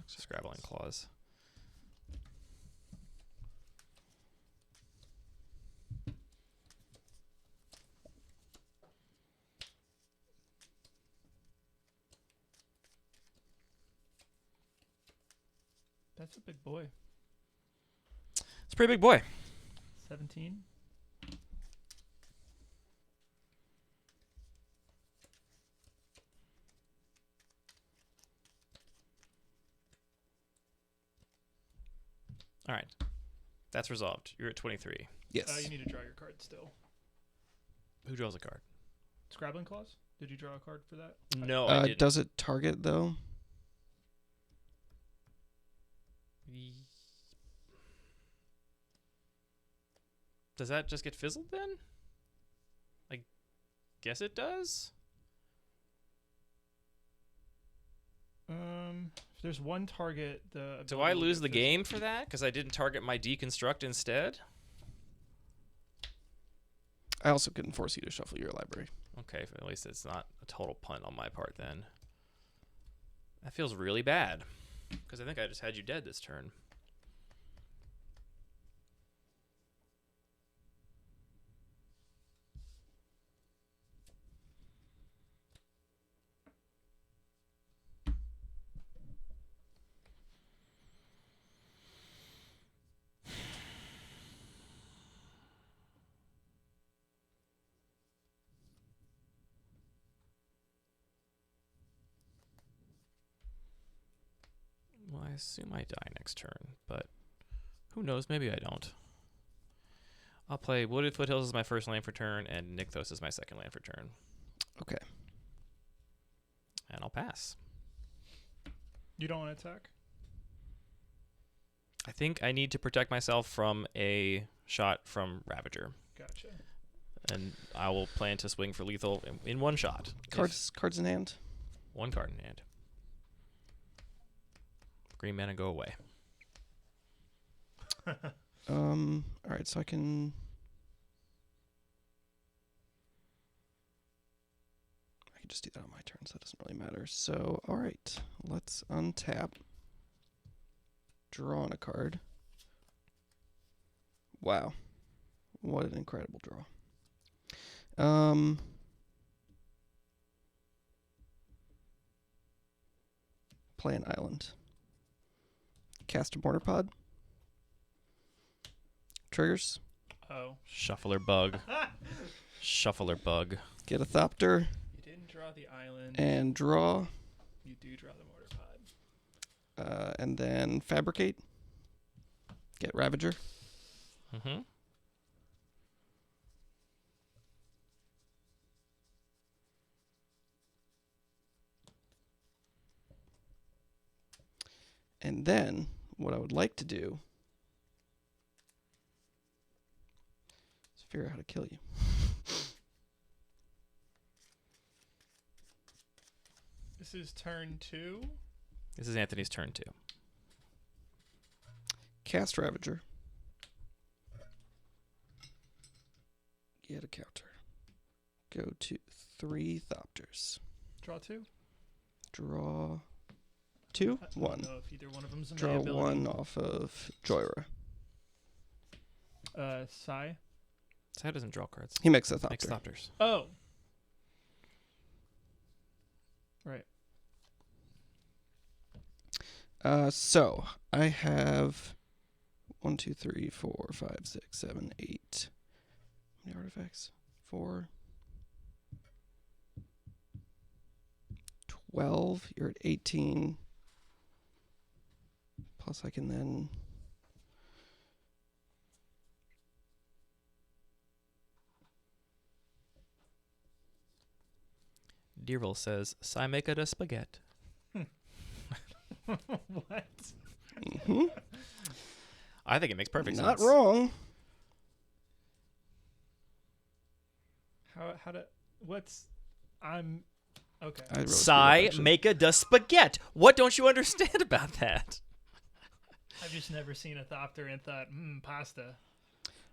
Speaker 1: Scrabbling Claws.
Speaker 3: That's a big boy.
Speaker 1: It's a pretty big boy.
Speaker 3: 17.
Speaker 1: All right. That's resolved. You're at 23.
Speaker 2: Yes.
Speaker 3: You need to draw your card still.
Speaker 1: Who draws a card?
Speaker 3: Scrabbling Claws? Did you draw a card for that?
Speaker 1: No, I didn't.
Speaker 2: Does it target, though?
Speaker 1: Does that just get fizzled then? I guess it does.
Speaker 3: there's one target, the
Speaker 1: Do I
Speaker 3: ability
Speaker 1: lose
Speaker 3: that
Speaker 1: the
Speaker 3: says-
Speaker 1: game for that? Because I didn't target my deconstruct instead?
Speaker 2: I also couldn't force you to shuffle your library.
Speaker 1: Okay, at least it's not a total punt on my part then. That feels really bad. Because I think I just had you dead this turn. Well, I assume I die next turn, but who knows? Maybe I don't. I'll play Wooded Foothills as my first land for turn, and Nykthos as my second land for turn.
Speaker 2: Okay.
Speaker 1: And I'll pass.
Speaker 3: You don't want to attack?
Speaker 1: I think I need to protect myself from a shot from Ravager,
Speaker 3: Gotcha.
Speaker 1: and I will plan to swing for lethal in one shot.
Speaker 2: Cards in hand.
Speaker 1: One card in hand. Green mana go away.
Speaker 2: All right, so I can just do that on my turn, so it doesn't really matter. So, all right, let's untap. Draw on a card. Wow, what an incredible draw. Play an island. Cast a mortar pod. Triggers.
Speaker 3: Oh.
Speaker 1: Shuffler bug. Shuffler bug.
Speaker 2: Get a Thopter.
Speaker 3: You didn't draw the island.
Speaker 2: And draw.
Speaker 3: You do draw the mortar pod.
Speaker 2: And then fabricate. Get Ravager.
Speaker 1: Mm-hmm.
Speaker 2: And then what I would like to do is figure out how to kill you.
Speaker 3: This is turn 2.
Speaker 1: This is Anthony's turn too.
Speaker 2: Cast Ravager. Get a counter. Go to 3 Thopters.
Speaker 3: Draw 2.
Speaker 2: Draw 2.
Speaker 3: I
Speaker 2: 1.
Speaker 3: don't know if either one of them's a
Speaker 2: Draw
Speaker 3: May ability.
Speaker 2: 1 off of Joyra.
Speaker 3: Sai.
Speaker 1: So doesn't draw cards.
Speaker 2: He makes a
Speaker 1: Makes
Speaker 2: Thopter.
Speaker 1: Thopters.
Speaker 3: Oh. Right.
Speaker 2: So I have 1, 2, 3, 4, 5, 6, 7, 8. How many artifacts? 4. 12. You're at 18. Plus I can then...
Speaker 1: Deerville says, "Sai make it a spaghetti."
Speaker 3: What?
Speaker 2: Mhm.
Speaker 1: I think it makes perfect
Speaker 2: Not
Speaker 1: sense.
Speaker 2: wrong.
Speaker 3: How to... What's... I'm... Okay.
Speaker 2: I wrote
Speaker 1: Sai
Speaker 2: it up, actually.
Speaker 1: make a spaghetti. What don't you understand about that?
Speaker 3: I've just never seen a Thopter and thought, pasta.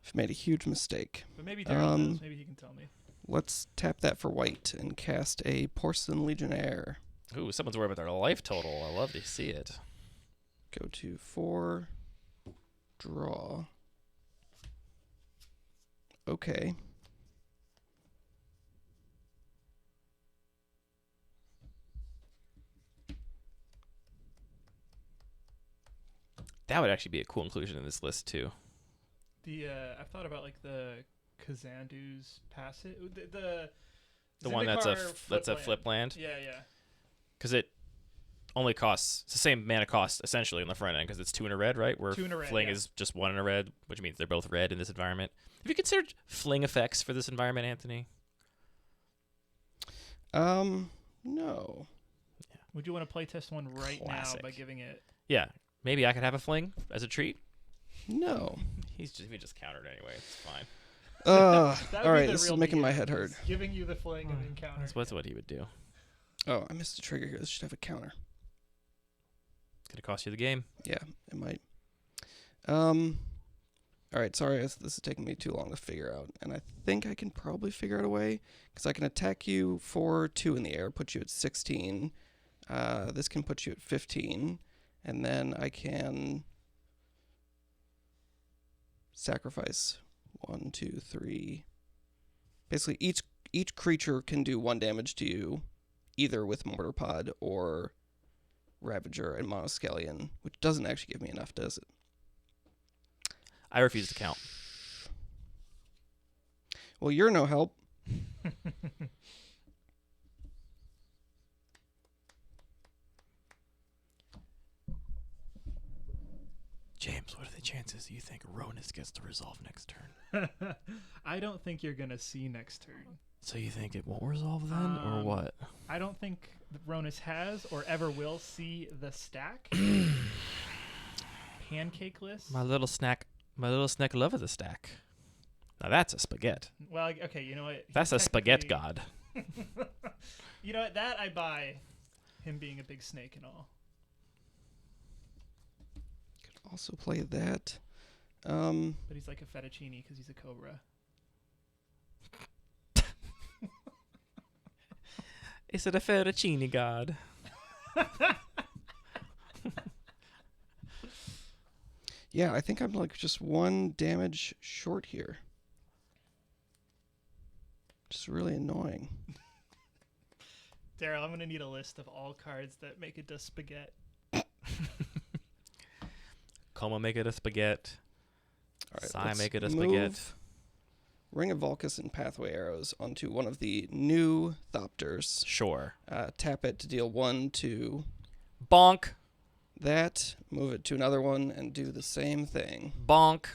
Speaker 2: I've made a huge mistake.
Speaker 3: But maybe Daryl does. Maybe he can tell me.
Speaker 2: Let's tap that for white and cast a Porcelain Legionnaire.
Speaker 1: Ooh, someone's worried about their life total. I love to see it.
Speaker 2: Go to 4. Draw. Okay.
Speaker 1: That would actually be a cool inclusion in this list too.
Speaker 3: I've thought about like the Kazandu's passive.
Speaker 1: The one that's a
Speaker 3: Zendikar
Speaker 1: flip land.
Speaker 3: Yeah, yeah.
Speaker 1: Because it only costs it's the same mana cost essentially on the front end because it's 2 in a red, right? Where
Speaker 3: 2 in a red,
Speaker 1: fling
Speaker 3: yeah.
Speaker 1: is just 1 in a red, which means they're both red in this environment. Have you considered fling effects for this environment, Anthony?
Speaker 2: No.
Speaker 3: Would you want to play test one right
Speaker 1: Classic.
Speaker 3: now by giving it?
Speaker 1: Yeah, maybe I could have a fling as a treat.
Speaker 2: No.
Speaker 1: He just countered anyway. It's fine.
Speaker 3: That would
Speaker 2: All
Speaker 3: be
Speaker 2: right,
Speaker 3: the
Speaker 2: this is
Speaker 3: real
Speaker 2: making my
Speaker 3: DM,
Speaker 2: head hurt.
Speaker 3: is Giving you the fling and encounter.
Speaker 1: That's what he would do.
Speaker 2: Oh, I missed a trigger here. This should have a counter.
Speaker 1: gonna cost you the game.
Speaker 2: Yeah, it might. All right, sorry, this is taking me too long to figure out, and I think I can probably figure out a way, because I can attack you for 2 in the air, put you at 16. This can put you at 15, and then I can sacrifice 1, 2, 3. Basically, each creature can do 1 damage to you, either with Mortar Pod or Ravager and Monoscallion, which doesn't actually give me enough, does it?
Speaker 1: I refuse to count.
Speaker 2: Well, you're no help.
Speaker 1: James, what are the chances you think Ronus gets to resolve next turn?
Speaker 3: I don't think you're gonna see next turn.
Speaker 1: So you think it won't resolve then, or what?
Speaker 3: I don't think Ronus has or ever will see the stack. Pancake list.
Speaker 1: My little snack loves the stack. Now that's a spaghetti.
Speaker 3: Well, okay, you know what?
Speaker 1: That's a spaghetti god.
Speaker 3: You know what? That I buy. Him being a big snake and all.
Speaker 2: Could also play that.
Speaker 3: But he's like a fettuccine because he's a cobra.
Speaker 1: Is it a fettuccine god?
Speaker 2: Yeah, I think I'm like just 1 damage short here. Just really annoying.
Speaker 3: Daryl, I'm gonna need a list of all cards that make it to spaghetti.
Speaker 1: Coma make it a spaghetti.
Speaker 2: All right,
Speaker 1: Sai
Speaker 2: let's
Speaker 1: make it a
Speaker 2: move
Speaker 1: spaghetti.
Speaker 2: Ring of Vulcus and Pathway Arrows onto one of the new Thopters.
Speaker 1: Sure.
Speaker 2: Tap it to deal 1 to
Speaker 1: Bonk.
Speaker 2: that. Move it to another one and do the same thing.
Speaker 1: Bonk.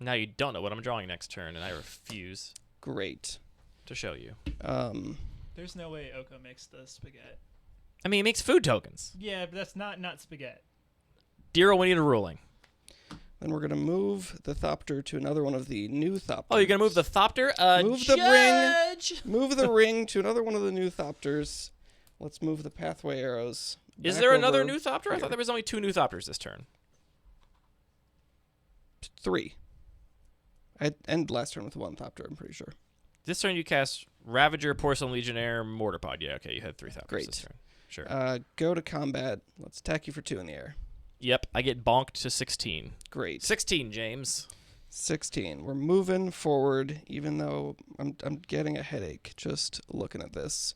Speaker 1: Now you don't know what I'm drawing next turn, and I refuse
Speaker 2: Great.
Speaker 1: to show you.
Speaker 3: There's no way Oko makes the spaghetti.
Speaker 1: I mean, it makes food tokens.
Speaker 3: Yeah, but that's not spaghetti.
Speaker 1: Daryl, we need a ruling.
Speaker 2: Then we're going to move the Thopter to another one of the new Thopters.
Speaker 1: Oh, you're going to move the Thopter?
Speaker 2: Move the ring. Move the ring to another one of the new Thopters. Let's move the Pathway Arrows.
Speaker 1: Is
Speaker 2: back
Speaker 1: there another
Speaker 2: over
Speaker 1: new Thopter? I
Speaker 2: here.
Speaker 1: thought there was only 2 new Thopters this turn.
Speaker 2: 3. I end last turn with 1 Thopter, I'm pretty sure.
Speaker 1: This turn you cast Ravager, Porcelain Legionnaire, Mortar Pod. Yeah, okay, you had 3 Thopters
Speaker 2: Great.
Speaker 1: this turn. Sure.
Speaker 2: Go to combat. Let's attack you for 2 in the air.
Speaker 1: Yep, I get bonked to 16.
Speaker 2: Great.
Speaker 1: 16, James.
Speaker 2: 16. We're moving forward, even though I'm getting a headache just looking at this.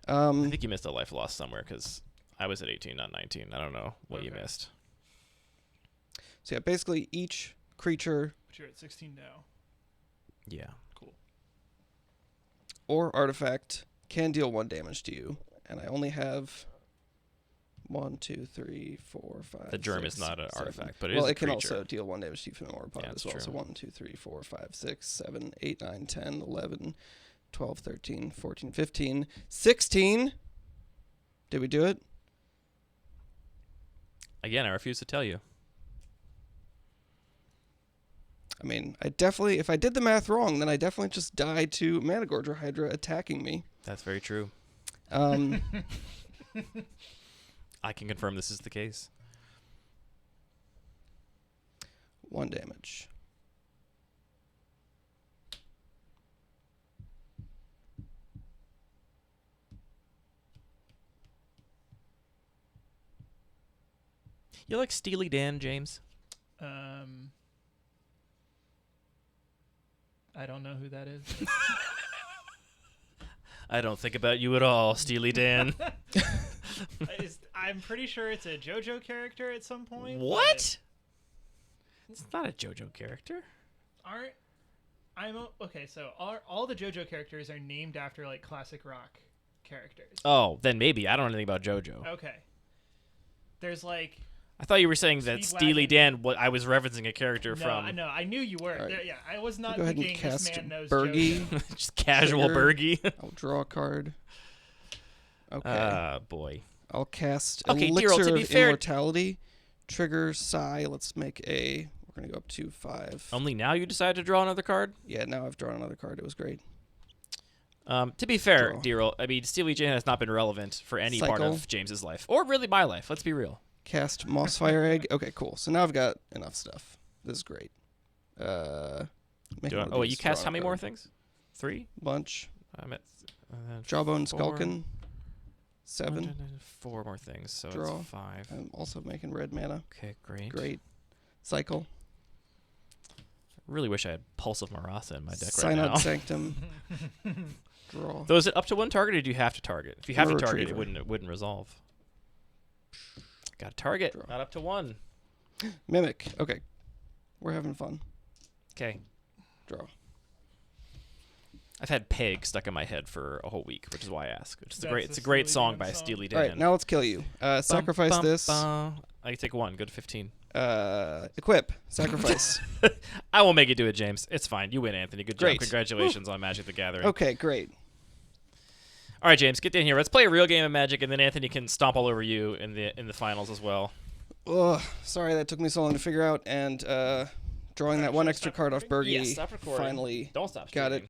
Speaker 1: I think you missed a life loss somewhere because I was at 18, not 19. I don't know what you missed.
Speaker 2: So yeah, basically each creature
Speaker 3: But you're at 16 now.
Speaker 1: Yeah.
Speaker 3: Cool.
Speaker 2: or artifact can deal 1 damage to you, and I only have 1, 2, 3, 4, 5.
Speaker 1: The germ
Speaker 2: 6,
Speaker 1: is not an
Speaker 2: 7.
Speaker 1: artifact, but it
Speaker 2: well,
Speaker 1: is a
Speaker 2: it can
Speaker 1: creature.
Speaker 2: also deal 1 damage to you from the Mortar Pod
Speaker 1: Yeah,
Speaker 2: as
Speaker 1: that's
Speaker 2: well.
Speaker 1: true.
Speaker 2: So 1, 2, 3, 4, 5, 6, 7, 8, 9, 10, 11, 12, 13, 14, 15, 16. Did we do it?
Speaker 1: Again, I refuse to tell you.
Speaker 2: I mean, if I did the math wrong, then I definitely just died to Managorger Hydra attacking me.
Speaker 1: That's very true.
Speaker 2: Um,
Speaker 1: I can confirm this is the case.
Speaker 2: 1 damage.
Speaker 1: You like Steely Dan, James?
Speaker 3: I don't know who that is.
Speaker 1: I don't think about you at all, Steely Dan.
Speaker 3: I'm pretty sure it's a JoJo character at some point.
Speaker 1: What? It's not a JoJo character.
Speaker 3: Okay, so all the JoJo characters are named after like classic rock characters.
Speaker 1: Oh, then maybe. I don't know anything about JoJo.
Speaker 3: Okay. There's like
Speaker 1: I thought you were saying that
Speaker 3: Speedwagon.
Speaker 1: Steely Dan, I was referencing a character from.
Speaker 3: No, I knew you were.
Speaker 2: All right.
Speaker 3: Yeah, I was not
Speaker 2: Go ahead and
Speaker 3: thinking this
Speaker 2: cast
Speaker 3: man knows
Speaker 2: Bergie.
Speaker 3: JoJo.
Speaker 1: Just casual
Speaker 2: Trigger.
Speaker 1: Bergie.
Speaker 2: I'll draw a card. Okay.
Speaker 1: Boy.
Speaker 2: I'll cast
Speaker 1: Okay,
Speaker 2: Elixir
Speaker 1: Daryl, to be
Speaker 2: of
Speaker 1: fair-
Speaker 2: Immortality. Trigger Psy. Let's make a... We're going to go up to 5.
Speaker 1: Only now you decided to draw another card?
Speaker 2: Yeah, now I've drawn another card. It was great.
Speaker 1: To be fair,
Speaker 2: Draw.
Speaker 1: D-Roll, I mean, Steely Jane has not been relevant for any part
Speaker 2: Cycle.
Speaker 1: of James's life, or really my life. Let's be real.
Speaker 2: Cast Mossfire Egg. Okay, cool. So now I've got enough stuff. This is great.
Speaker 1: Wait, you cast how many more things? 3?
Speaker 2: Bunch.
Speaker 1: I'm at
Speaker 2: Jawbone
Speaker 1: 4.
Speaker 2: Skulkin. 7.
Speaker 1: 4 more things, so
Speaker 2: Draw.
Speaker 1: it's 5.
Speaker 2: I'm also making red mana.
Speaker 1: Okay, great.
Speaker 2: Great. Cycle.
Speaker 1: Really wish I had Pulse of Marasa in my deck
Speaker 2: Synod
Speaker 1: right now.
Speaker 2: Sanctum. Draw.
Speaker 1: So is it up to one target, or do you have to target? If you have to target,
Speaker 2: Retriever.
Speaker 1: it wouldn't resolve. Got to target.
Speaker 2: Draw.
Speaker 1: Not up to 1.
Speaker 2: Mimic. Okay. We're having fun.
Speaker 1: Okay.
Speaker 2: Draw.
Speaker 1: I've had Peg stuck in my head for a whole week, which is why I ask. It's a
Speaker 3: That's
Speaker 1: great
Speaker 3: a
Speaker 1: song
Speaker 3: Steely
Speaker 1: by
Speaker 3: Dan song.
Speaker 1: Steely
Speaker 2: All
Speaker 1: Dan.
Speaker 2: right, now let's kill you. Sacrifice this.
Speaker 1: I can take 1. Go to 15.
Speaker 2: Equip. Sacrifice.
Speaker 1: I won't make you do it, James. It's fine. You win, Anthony. Good
Speaker 2: Great.
Speaker 1: job. Congratulations on Magic the Gathering.
Speaker 2: Okay, great.
Speaker 1: All right, James, get down here. Let's play a real game of Magic, and then Anthony can stomp all over you in the finals as well.
Speaker 2: Ugh, sorry that took me so long to figure out, and drawing that one extra card off Bergie.
Speaker 1: Yes, stop recording.
Speaker 2: Finally
Speaker 1: Don't stop
Speaker 2: got
Speaker 1: streaming.